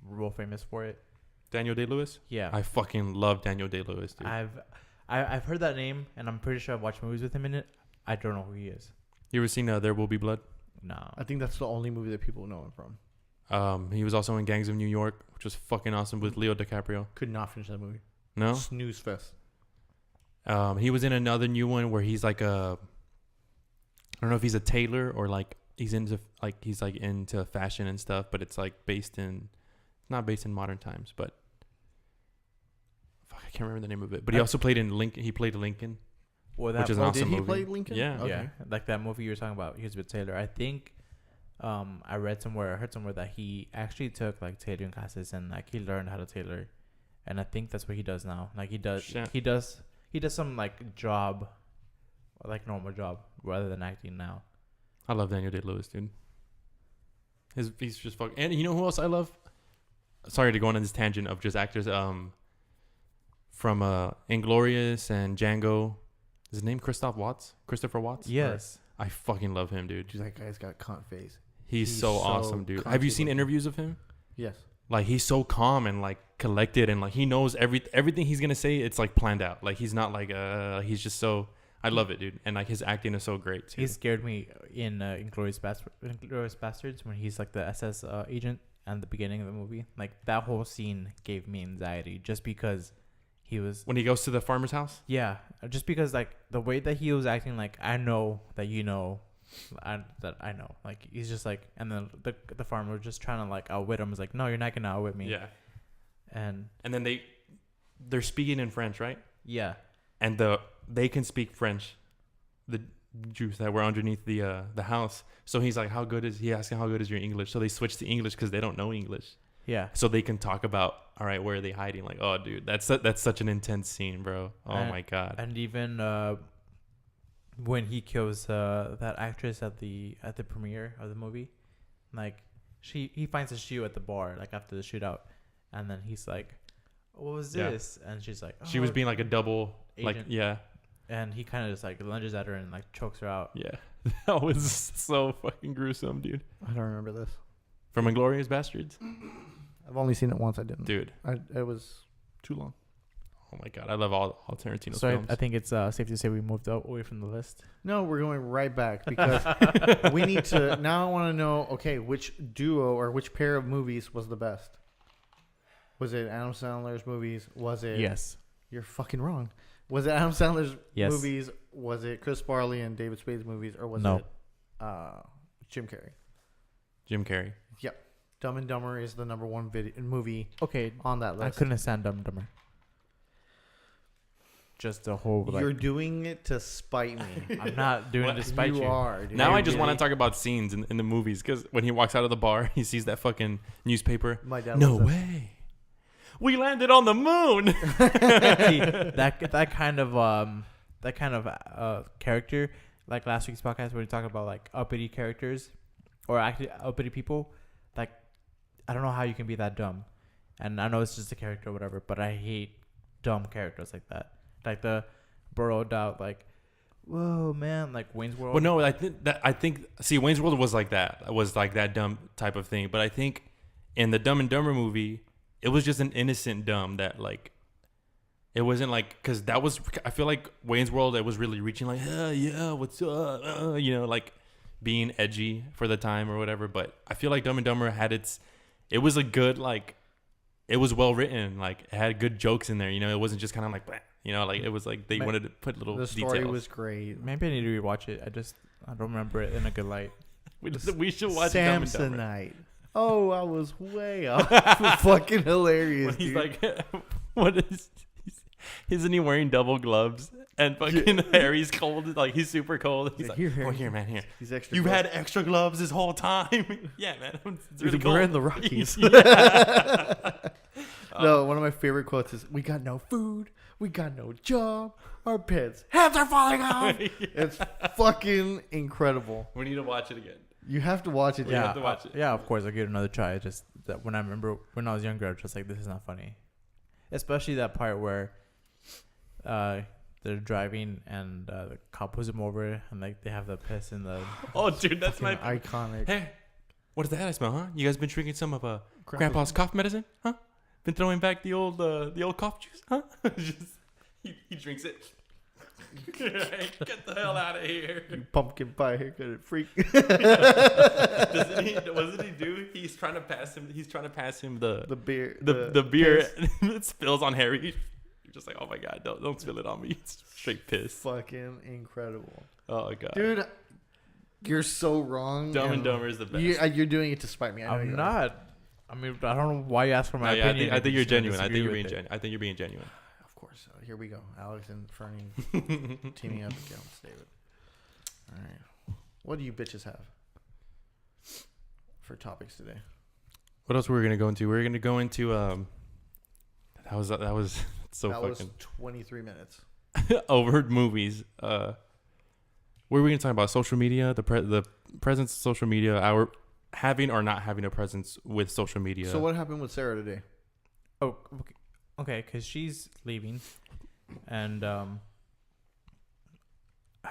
real famous for it. Daniel Day-Lewis. Yeah, I fucking love Daniel Day-Lewis, dude. I've heard that name, and I'm pretty sure I've watched movies with him in it. I don't know who he is. You ever seen There Will Be Blood? No. I think that's the only movie that people know him from. He was also in Gangs of New York, which was fucking awesome with Leo DiCaprio. Could not finish that movie. No? Snooze fest. He was in another new one where he's like I don't know if he's a tailor or like he's into fashion and stuff, but it's like not based in modern times, but fuck, I can't remember the name of it. But he also played in Lincoln. He played Lincoln. Well, which is an awesome movie. Did he play Lincoln? Yeah. Okay. Yeah. Like that movie you were talking about, he was with Taylor. I think I heard somewhere that he actually took like tailoring classes and like he learned how to tailor. And I think that's what he does now. Like he does some like job, like normal job rather than acting now. I love Daniel Day-Lewis, dude. He's just fucking. And you know who else I love? Sorry to go on this tangent of just actors. From Inglourious and Django. Is his name Christopher Watts? Yes. I fucking love him, dude. Dude, that guy's got cunt face. He's so awesome, dude. Have you seen interviews of him? Yes. Like, he's so calm and, like, collected. And, like, he knows everything he's going to say. It's, like, planned out. Like, he's not, like, he's just so... I love it, dude. And, like, his acting is so great, too. He scared me in Inglourious Bastards when he's, like, the SS agent at the beginning of the movie. Like, that whole scene gave me anxiety just because... when he goes to the farmer's house? Yeah, just because like the way that he was acting, like I know that I know, like he's just like, and then the farmer was just trying to like outwit him. Was like, no, you're not gonna outwit me. Yeah, and then they're speaking in French, right? Yeah, and they can speak French, the Jews that were underneath the house. So he's like, he asking how good is your English? So they switch to English because they don't know English. Yeah. So they can talk about, all right, where are they hiding? Like, oh, dude, that's such an intense scene, bro. Oh, my God. And even when he kills that actress at the premiere of the movie, like he finds a shoe at the bar, like after the shootout, and then he's like, what was this? Yeah. And she's like, she was being like a double agent. Like, yeah. And he kind of just like lunges at her and like chokes her out. Yeah. That was so fucking gruesome, dude. I don't remember this. From Inglourious Bastards? I've only seen it once. I didn't. Dude. It was too long. Oh, my God. I love all Tarantino's so films. I think it's safe to say we moved away from the list. No, we're going right back because we need to... Now I want to know, okay, which duo or which pair of movies was the best? Was it Adam Sandler's movies? Was it... Yes. You're fucking wrong. Was it Adam Sandler's yes. movies? Was it Chris Farley and David Spade's movies? Or was no. it Jim Carrey? Jim Carrey. Yep. Dumb and Dumber is the number one movie Okay, on that I list. couldn't stand Dumb and Dumber. Just the whole. Like, You're doing it to spite me. I'm not doing it to spite you. You are. Dude. Now I just want to talk about scenes in the movies because when he walks out of the bar, he sees that fucking newspaper. My dad. No way. We landed on the moon. See, that kind of character, like last week's podcast where we talked about like uppity characters or actually uppity people, like I don't know how you can be that dumb. And I know it's just a character or whatever, but I hate dumb characters like that. Like the burrowed out, like, whoa, man, like Wayne's World. Well, no, I think see, Wayne's World was like that. It was like that dumb type of thing. But I think in the Dumb and Dumber movie, it was just an innocent dumb that like, it wasn't like, because that was, I feel like Wayne's World, it was really reaching like, yeah, what's up, like being edgy for the time or whatever. But I feel like Dumb and Dumber had it was a good, like, it was well written. Like, it had good jokes in there. It wasn't just kind of like, bleh. Like it was like they wanted to put little The story details. was great. Maybe I need to rewatch it. I don't remember it in a good light. We should watch Dumb and Dumber. Samsonite. Oh, I was way off. Fucking hilarious. When he's dude. like, what is? Isn't he wearing double gloves? And fucking Harry's cold. Like he's super cold. He's like, here, man, here. He's extra. You've gloves. had extra gloves this whole time. Yeah, man. It's really We're cold. in the Rockies. Yeah. No, one of my favorite quotes is, "We got no food. We got no job. Our pets' heads are falling off." It's fucking incredible. We need to watch it again. You have to watch it. Yeah. Yeah. have to watch it. Yeah, of course, I'll give it another try. Just that when I remember when I was younger, I was just like, this is not funny. Especially that part where they're driving and the cop pulls them over and like they have the piss in the. Oh, dude, that's my iconic. Hey, what is that I smell, huh? You guys been drinking some of Grandpa's cough medicine, huh? Been throwing back the old cough juice, huh? Just he drinks it. Get the hell out of here! You pumpkin pie haircut freak. Wasn't he do? He's trying to pass him. He's trying to pass him the beer. the beer. It spills on Harry. You're just like, oh my god, don't spill it on me. It's straight piss. Fucking incredible. Oh god, Dude, you're so wrong. Dumb and Dumber is the best. You're doing it to spite me. I know I'm you are. not. I mean, I don't know why you asked for my opinion. I think you're if you're genuine. I disagree think you're with being it. genuine. I think you're being genuine. Of course. Here we go. Alex and Fern teaming up against David. All right. What do you bitches have for topics today? What else were we gonna go into? We're gonna go into that was so that fucking was 23 minutes. over movies. What were we gonna talk about? Social media, the presence of social media, our having or not having a presence with social media. So what happened with Sarah today? Oh, okay, because she's leaving, and I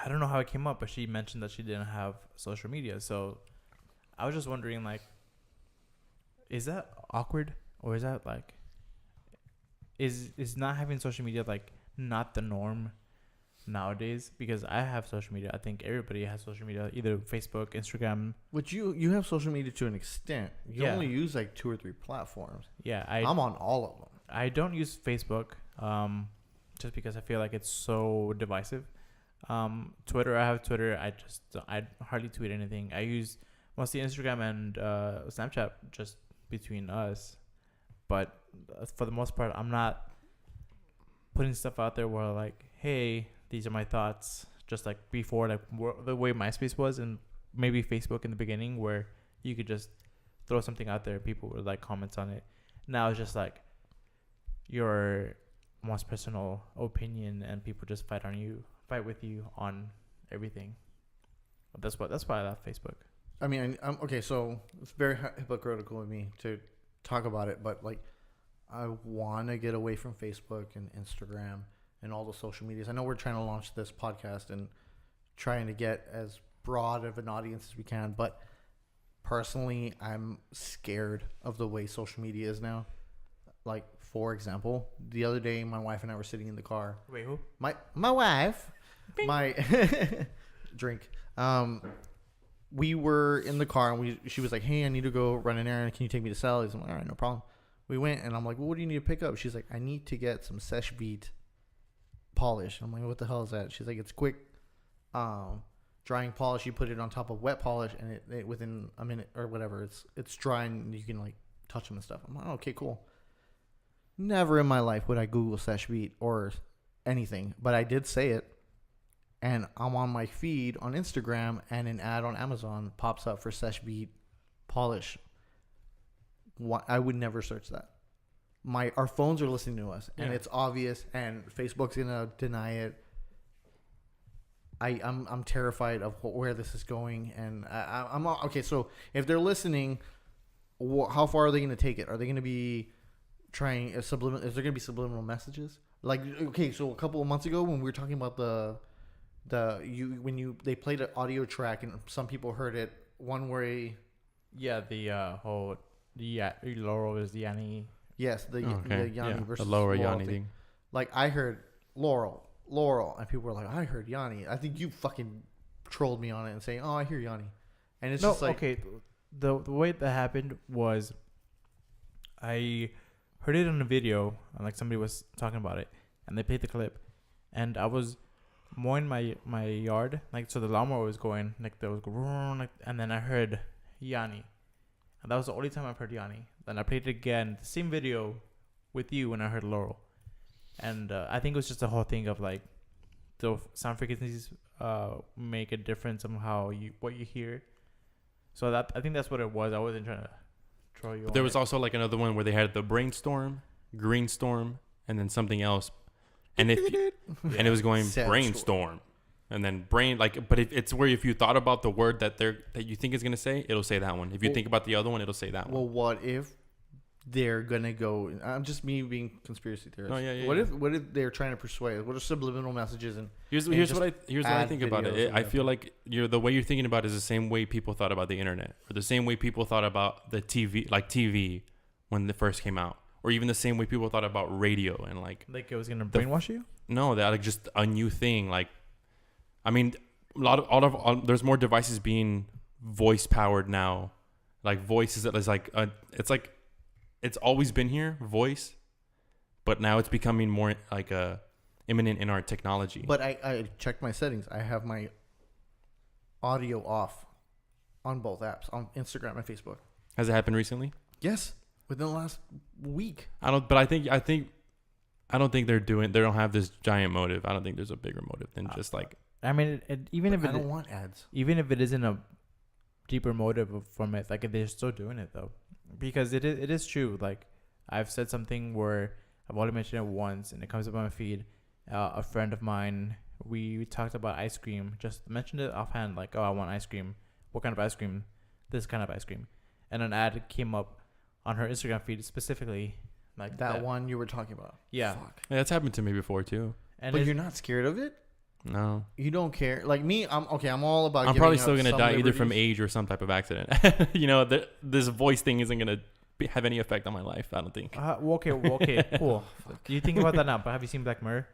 don't know how it came up, but she mentioned that she didn't have social media. So I was just wondering, like, is that awkward, or is that like, is not having social media like not the norm nowadays? Because I have social media. I think everybody has social media, either Facebook, Instagram. But you have social media to an extent. You Yeah. only use like 2 or 3 platforms. Yeah, I'm on all of them. I don't use Facebook, just because I feel like it's so divisive. Twitter, I have Twitter. I hardly tweet anything. I use mostly Instagram and Snapchat just between us. But for the most part, I'm not putting stuff out there where like, hey, these are my thoughts. Just like before, like the way MySpace was, and maybe Facebook in the beginning, where you could just throw something out there, people would like comments on it. Now it's just like your most personal opinion, and people just fight with you on everything. That's why I left Facebook. I mean, I'm okay. So it's very hypocritical of me to talk about it, but like, I want to get away from Facebook and Instagram and all the social medias. I know we're trying to launch this podcast and trying to get as broad of an audience as we can, but personally, I'm scared of the way social media is now. Like, for example, the other day, my wife and I were sitting in the car. Wait, who? My wife, Bing. My drink. We were in the car and she was like, "Hey, I need to go run an errand. Can you take me to Sally's?" I'm like, "All right, no problem." We went and I'm like, "Well, what do you need to pick up?" She's like, "I need to get some Sesh Beat polish." I'm like, "What the hell is that?" She's like, "It's quick. drying polish, you put it on top of wet polish, and it within a minute or whatever, it's dry and you can like touch them and stuff. I'm like, oh, okay, cool. Never in my life would I Google Sesh Beat or anything, but I did say it, and I'm on my feed on Instagram, and an ad on Amazon pops up for Sesh Beat polish. I would never search that. Our phones are listening to us, and it's obvious, and Facebook's gonna deny it. I'm terrified of where this is going, and I'm okay. So if they're listening, how far are they going to take it? Are they going to be trying a subliminal? Is there going to be subliminal messages? Like, okay, so a couple of months ago when we were talking about they played an audio track and some people heard it one way. Yeah, Laurel is the Yanni. Yes, the Yanni versus the lower Laurel Yanni thing. Like I heard Laurel, and people were like, I heard Yanni. I think you fucking trolled me on it and saying, oh, I hear Yanni. And it's just like, okay, the way that happened was I heard it on a video, and like somebody was talking about it, and they played the clip, and I was mowing my yard, like, so the lawnmower was going, like, there was like, and then I heard Yanni, and that was the only time I've heard Yanni. Then I played it again, the same video with you, when I heard Laurel. And I think it was just the whole thing of like the sound frequencies make a difference on what you hear. So that I think that's what it was. I wasn't trying to troll you. But there was also like another one where they had the brainstorm, greenstorm, and then something else, and and it was going brainstorm, and then brain like. But it's where if you thought about the word that you think is gonna say, it'll say that one. If you think about the other one, it'll say that one. Well, what if they're gonna go? I'm just me being conspiracy theorist. Oh yeah. What if they're trying to persuade? What are subliminal messages? And here's what I think about it. I feel like the way you're thinking about it is the same way people thought about the internet, or the same way people thought about the TV when it first came out, or even the same way people thought about radio and like it was gonna brainwash you. No, that like just a new thing. Like, I mean, there's more devices being voice powered now. Like voice is like it's always been here, voice, but now it's becoming more like imminent in our technology. But I checked my settings. I have my audio off on both apps, on Instagram and Facebook. Has it happened recently? Yes, within the last week. I don't think they don't have this giant motive. I don't think there's a bigger motive than just like. I mean, I don't want ads. Even if it isn't a deeper motive from it, like they're still doing it though. Because it is true. Like I've said something where I've only mentioned it once, and it comes up on my feed. A friend of mine, we talked about ice cream. Just mentioned it offhand, like, "Oh, I want ice cream. What kind of ice cream? This kind of ice cream." And an ad came up on her Instagram feed specifically, like that one you were talking about. Yeah, yeah, that's happened to me before too. But you're not scared of it? No. You don't care? Like me, I'm all about. I'm probably still gonna die either from age or some type of accident. This voice thing isn't gonna have any effect on my life. I don't think. Okay, cool. Do you think about that now? But have you seen Black Mirror?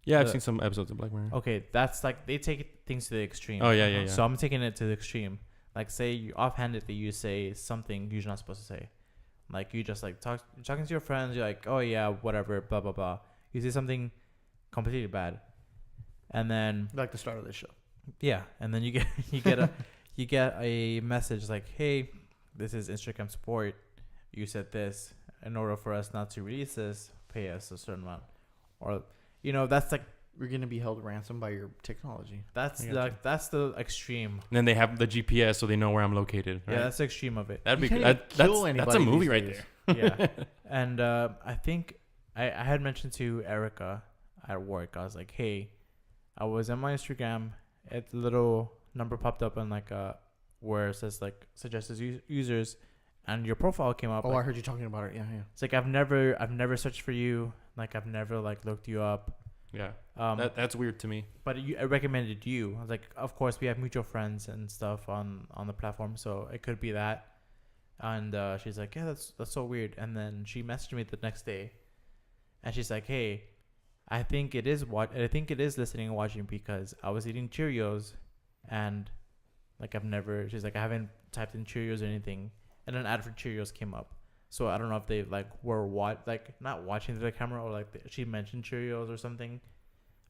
Yeah, I've seen some episodes of Black Mirror. Okay, that's like they take things to the extreme. Oh yeah. So I'm taking it to the extreme. Like, say you offhandedly you say something you're not supposed to say. Like you just like talking to your friends. You're like, oh yeah, whatever, blah blah blah. You say something completely bad. And then like the start of this show. Yeah, and then you get a message like, "Hey, this is Instagram support. You said this. In order for us not to release this, pay us a certain amount." Or that's like we're gonna be held ransom by your technology. That's the extreme. And then they have the GPS so they know where I'm located. Right? Yeah, that's the extreme of it. That'd be that's a movie right there. Yeah, and I think I had mentioned to Erica at work. I was like, "Hey, I was on my Instagram. It's a little number popped up on like where it says like suggested users, and your profile came up." Oh, like, I heard you talking about it. Yeah. It's like I've never searched for you. Like I've never like looked you up. Yeah. That's weird to me. But I recommended you. I was like, of course we have mutual friends and stuff on the platform, so it could be that. And she's like, yeah, that's so weird. And then she messaged me the next day, and she's like, hey, I think it is listening and watching because I was eating Cheerios, and like she's like, I haven't typed in Cheerios or anything, and an ad for Cheerios came up. So I don't know if they like were not watching the camera, or like she mentioned Cheerios or something,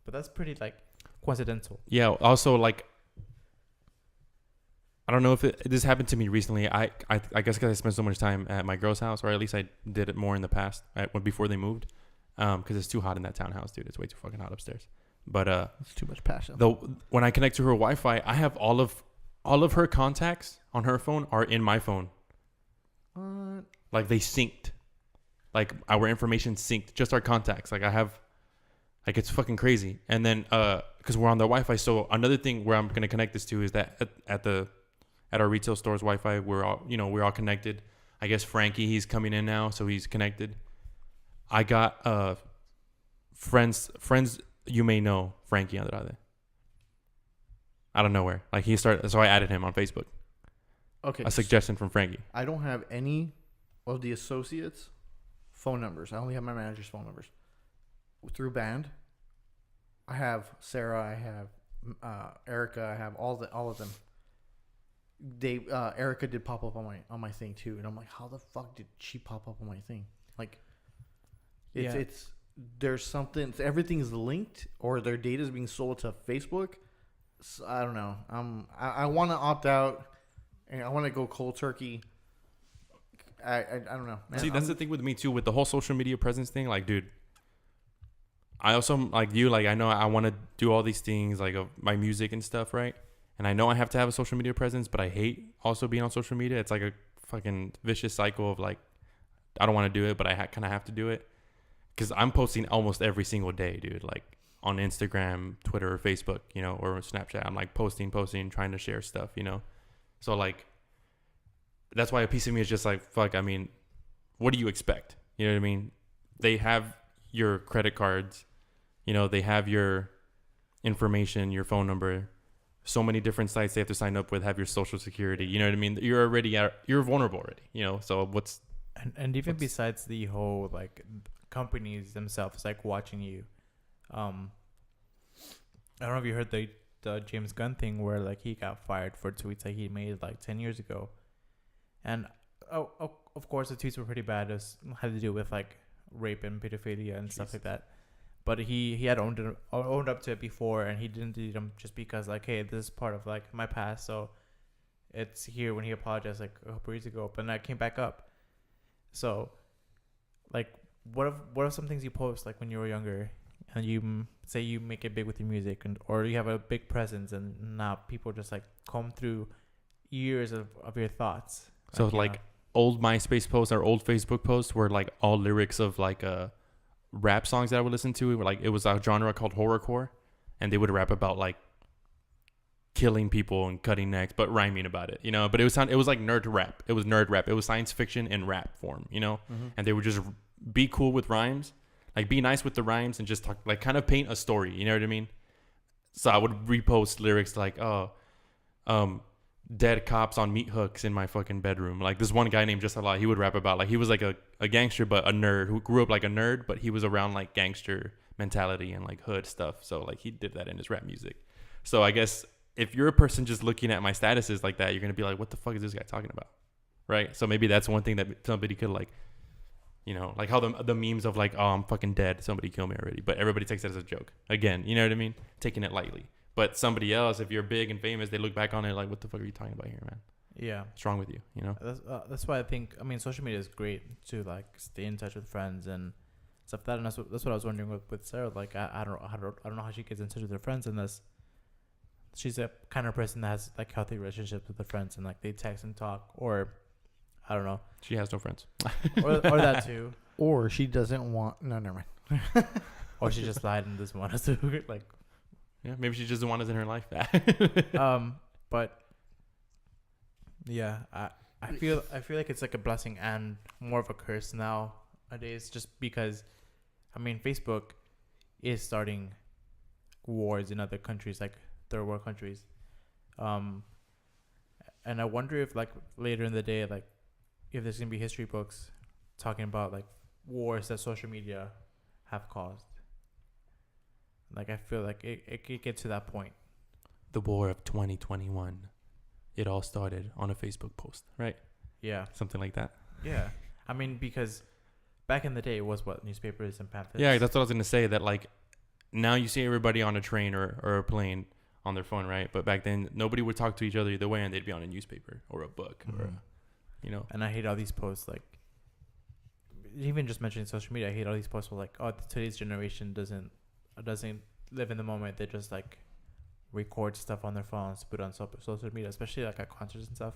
but that's pretty like coincidental. Yeah. Also, like I don't know if this happened to me recently. I guess because I spent so much time at my girl's house, or at least I did it more in the past, before they moved. Because it's too hot in that townhouse, dude. It's way too fucking hot upstairs. But it's too much passion. Though when I connect to her Wi-Fi, I have all of her contacts on her phone are in my phone. What? Like they synced. Like our information synced, just our contacts. Like I have, like it's fucking crazy. And then because we're on the Wi-Fi, so another thing where I'm gonna connect this to is that at our retail store's Wi-Fi, we're all connected. I guess Frankie, he's coming in now, so he's connected. I got friends you may know Frankie Andrade. I don't know where. Like he started, so I added him on Facebook. Okay. A suggestion from Frankie. I don't have any of the associates' phone numbers. I only have my manager's phone numbers. Through Band, I have Sarah, I have Erica, I have all of them. They Erica did pop up on my thing too, and I'm like, how the fuck did she pop up on my thing? Like, it's there's something. Everything's linked, or their data is being sold to Facebook. So, I don't know. I want to opt out, and I want to go cold turkey. I don't know. Man, see, that's the thing with me too, with the whole social media presence thing. Like, dude, I also like you. Like, I know I want to do all these things, like my music and stuff, right? And I know I have to have a social media presence, but I hate also being on social media. It's like a fucking vicious cycle of like, I don't want to do it, but I kind of have to do it. Because I'm posting almost every single day, dude. Like on Instagram, Twitter, or Facebook, or Snapchat. I'm like posting, trying to share stuff, So like, that's why a piece of me is just like, fuck, I mean, what do you expect? You know what I mean? They have your credit cards, they have your information, your phone number. So many different sites they have to sign up with, have your social security. You know what I mean? You're vulnerable already, so what's... And even besides the whole, like, companies themselves, like, watching you. I don't know if you heard the James Gunn thing where, like, he got fired for tweets that he made, like, 10 years ago. And, of course, the tweets were pretty bad. It had to do with, like, rape and pedophilia and stuff like that. But he had owned up to it before, and he didn't delete them just because, like, hey, this is part of, like, my past. So it's here when he apologized, like, a couple years ago. But then it came back up. So, like, what if some things you post, like, when you were younger, and you say you make it big with your music, or you have a big presence, and now people just, like, comb through years of your thoughts. So, like old MySpace posts or old Facebook posts were, like, all lyrics of, like, rap songs that I would listen to. Like, it was a genre called horrorcore, and they would rap about, like, killing people and cutting necks, but rhyming about it, but it was like nerd rap. It was nerd rap. It was science fiction in rap form, Mm-hmm. And they would just be cool with rhymes, like be nice with the rhymes, and just talk, like, kind of paint a story, you know what I mean? So I would repost lyrics like, dead cops on meat hooks in my fucking bedroom. Like, this one guy named Just a Lot, he would rap about, like, he was like a gangster, but a nerd who grew up like a nerd, but he was around, like, gangster mentality and, like, hood stuff. So, like, he did that in his rap music. So I guess if you're a person just looking at my statuses like that, you're going to be like, what the fuck is this guy talking about? Right? So maybe that's one thing that somebody could, like, like how the memes of, like, oh, I'm fucking dead, somebody killed me already, but everybody takes that as a joke. Again, you know what I mean? Taking it lightly. But somebody else, if you're big and famous, they look back on it like, what the fuck are you talking about here, man? Yeah. What's wrong with you, That's why I think, social media is great to, like, stay in touch with friends and stuff like that. And that's what I was wondering with Sarah. Like, I don't know how she gets in touch with her friends unless she's a kind of person that has, like, healthy relationships with her friends, and, like, they text and talk, or I don't know. She has no friends. or that too. Or she doesn't want... No, never mind. Or she just lied and doesn't want us to, like... Yeah, maybe she just doesn't want us in her life. But yeah, I feel like it's like a blessing and more of a curse nowadays, just because, Facebook is starting wars in other countries, like third world countries, and I wonder if, like, later in the day, like, if there's gonna be history books talking about, like, wars that social media have caused. Like, I feel like it could get to that point. The war of 2021. It all started on a Facebook post, right? Yeah. Something like that. Yeah. Because back in the day, it was what? Newspapers and pamphlets. Yeah, that's what I was going to say. That, like, now you see everybody on a train or a plane on their phone, right? But back then, nobody would talk to each other either way, and they'd be on a newspaper or a book, or And I hate all these posts, like, even just mentioning social media. I hate all these posts where, like, oh, today's generation doesn't live in the moment. They just like record stuff on their phones, put it on social media, especially like at concerts and stuff.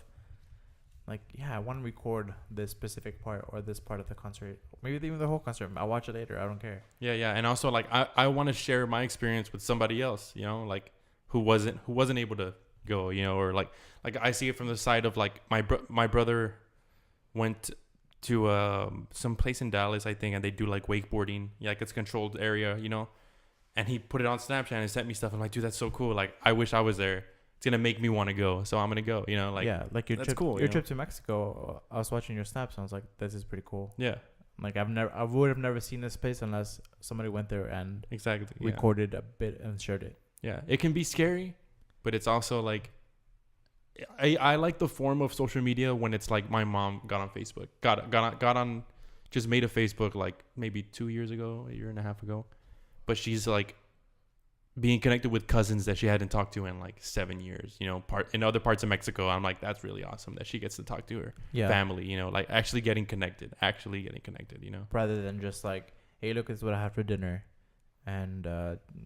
Like, yeah, I want to record this specific part or this part of the concert, maybe even the whole concert. I'll watch it later. I don't care. Yeah, and also like I want to share my experience with somebody else, like who wasn't able to go, or like I see it from the side of like my brother went to some place in Dallas, I think, and they do like wakeboarding, like it's a controlled area, and he put it on Snapchat and sent me stuff. I'm like, dude, that's so cool. Like, I wish I was there. It's gonna make me want to go, so I'm gonna go. Like, yeah, like your that's trip, cool. Your trip to Mexico. I was watching your snaps, and I was like, this is pretty cool. Yeah. Like, I would have never seen this place unless somebody went there and recorded a bit and shared it. Yeah, it can be scary, but it's also like, I like the form of social media when it's like my mom got on Facebook, got on, just made a Facebook like maybe 2 years ago, a year and a half ago, but she's like being connected with cousins that she hadn't talked to in like 7 years, in other parts of Mexico. I'm like, that's really awesome that she gets to talk to her family, like actually getting connected, rather than just like, hey, look, this is what I had for dinner, and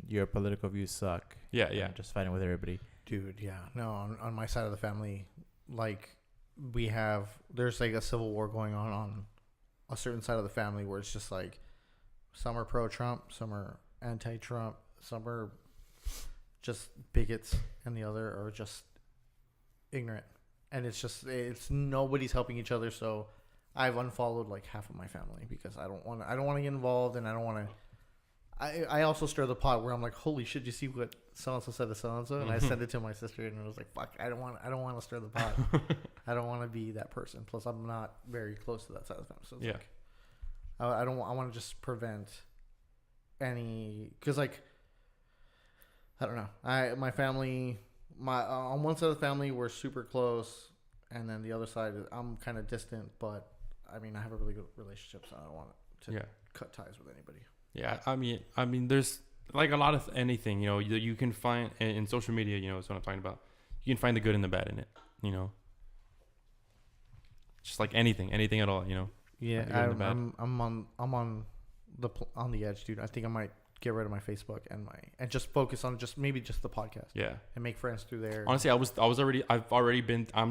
your political views suck. Yeah. Just fighting with everybody. Dude, yeah. No, on my side of the family, like, there's like a civil war going on a certain side of the family where it's just like, some are pro-Trump, some are anti-Trump, some are just bigots, and the other are just ignorant. And it's nobody's helping each other. So I've unfollowed like half of my family because I don't want to get involved, and I don't want to. I also stir the pot where I'm like, holy shit, you see what so and so said to so and so, and I sent it to my sister, and I was like, fuck, I don't want to stir the pot. I don't want to be that person. Plus, I'm not very close to that side of the family, so it's like, I want to just prevent any, because like, I don't know, my family, on one side of the family we're super close, and then the other side I'm kind of distant, but I mean I have a really good relationship, so I don't want to cut ties with anybody. Yeah, I mean, there's like a lot of anything, you can find in social media, is what I'm talking about. You can find the good and the bad in it, just like anything at all, Yeah, I'm on the edge, dude. I think I might get rid of my Facebook and just focus on maybe just the podcast. Yeah, and make friends through there. Honestly, I'm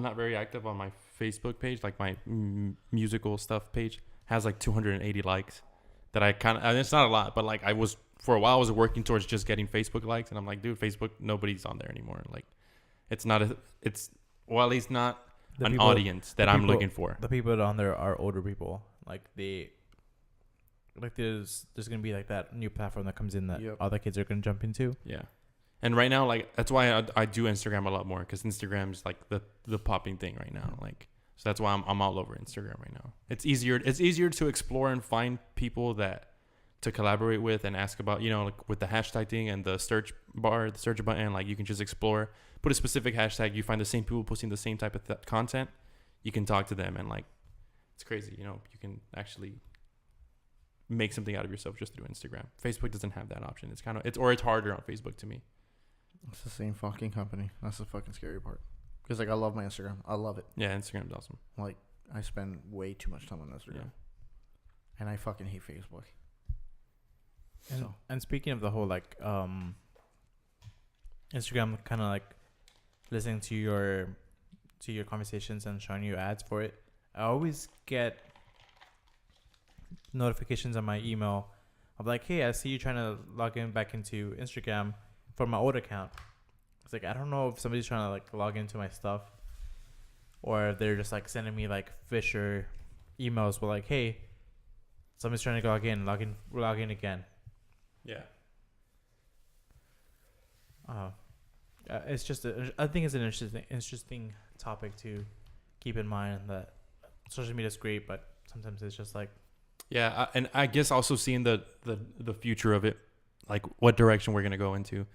not very active on my Facebook page. Like my musical stuff page has like 280 likes. That it's not a lot, but like for a while I was working towards just getting Facebook likes, and I'm like, dude, Facebook, nobody's on there anymore. Like, at least not an audience that I'm looking for. The people on there are older people. Like there's gonna be like that new platform that comes in that other kids are gonna jump into. Yeah, and right now, like, that's why I do Instagram a lot more, because Instagram's like the popping thing right now. Like, so that's why I'm all over Instagram right now. It's easier to explore and find people to collaborate with and ask about, like with the hashtag thing and the search button, like you can just explore, put a specific hashtag, you find the same people posting the same type of content, you can talk to them, and like, it's crazy, you can actually make something out of yourself just through Instagram. Facebook doesn't have that option. It's harder on Facebook to me. It's the same fucking company. That's the fucking scary part. Because, like, I love my Instagram. I love it. Yeah, Instagram's awesome. Like, I spend way too much time on Instagram. Yeah. And I fucking hate Facebook. And speaking of the whole, like, Instagram kind of, like, listening to your conversations and showing you ads for it, I always get notifications on my email of, like, hey, I see you trying to log in back into Instagram for my old account. It's like, I don't know if somebody's trying to like log into my stuff, or if they're just like sending me like Fisher emails with like, hey, somebody's trying to log in again. Yeah. It's just I think it's an interesting topic to keep in mind, that social media is great, but sometimes it's just like, yeah, and I guess also seeing the future of it, like what direction we're gonna go into.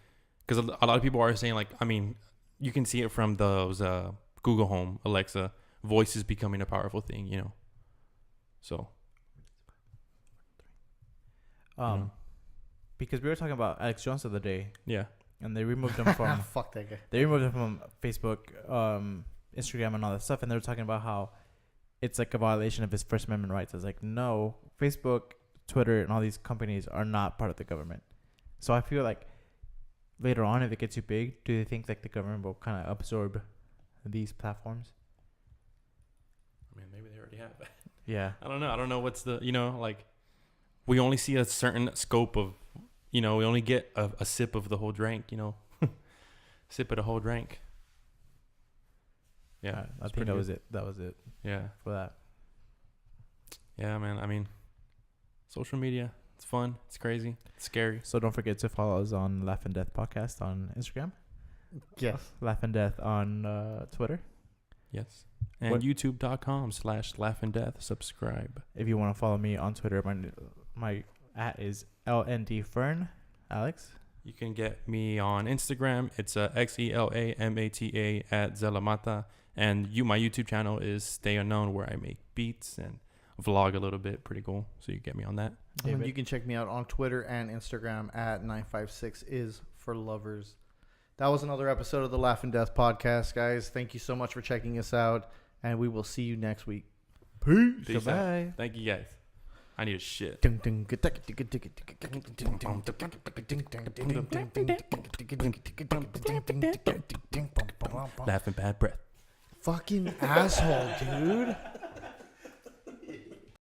Because a lot of people are saying, like, I mean, you can see it from those Google Home, Alexa, voice is becoming a powerful thing, So. Because we were talking about Alex Jones the other day. Yeah. and they removed him from Fuck that guy. they removed him from Facebook, Instagram, and all that stuff. And they were talking about how it's like a violation of his First Amendment rights. I was like, no, Facebook, Twitter, and all these companies are not part of the government. So I feel like later on, if it gets too big, do they think like the government will kind of absorb these platforms? I mean, maybe they already have. Yeah. I don't know. I don't know what's the, like, we only see a certain scope of, we only get a sip of the whole drink, sip of the whole drink. Yeah. I think that was it. That was it. Yeah. For that. Yeah, man. I mean, social media, it's fun. It's crazy. It's scary. So don't forget to follow us on Laugh and Death Podcast on Instagram. Yes. Laugh and Death on Twitter. Yes. And youtube.com/laughanddeath. Subscribe. If you want to follow me on Twitter, my @ is LND Fern. Alex? You can get me on Instagram. It's XELAMATA @Zelamata. And my YouTube channel is Stay Unknown, where I make beats and vlog a little bit. Pretty cool. So you get me on that. You can check me out on Twitter and Instagram at 956is4lovers. That was another episode of the Laugh and Death podcast, guys. Thank you so much for checking us out, and we will see you next week. Peace. Peace Goodbye. out. Thank you, guys. I need a shit. Laughing bad breath. Fucking asshole, dude.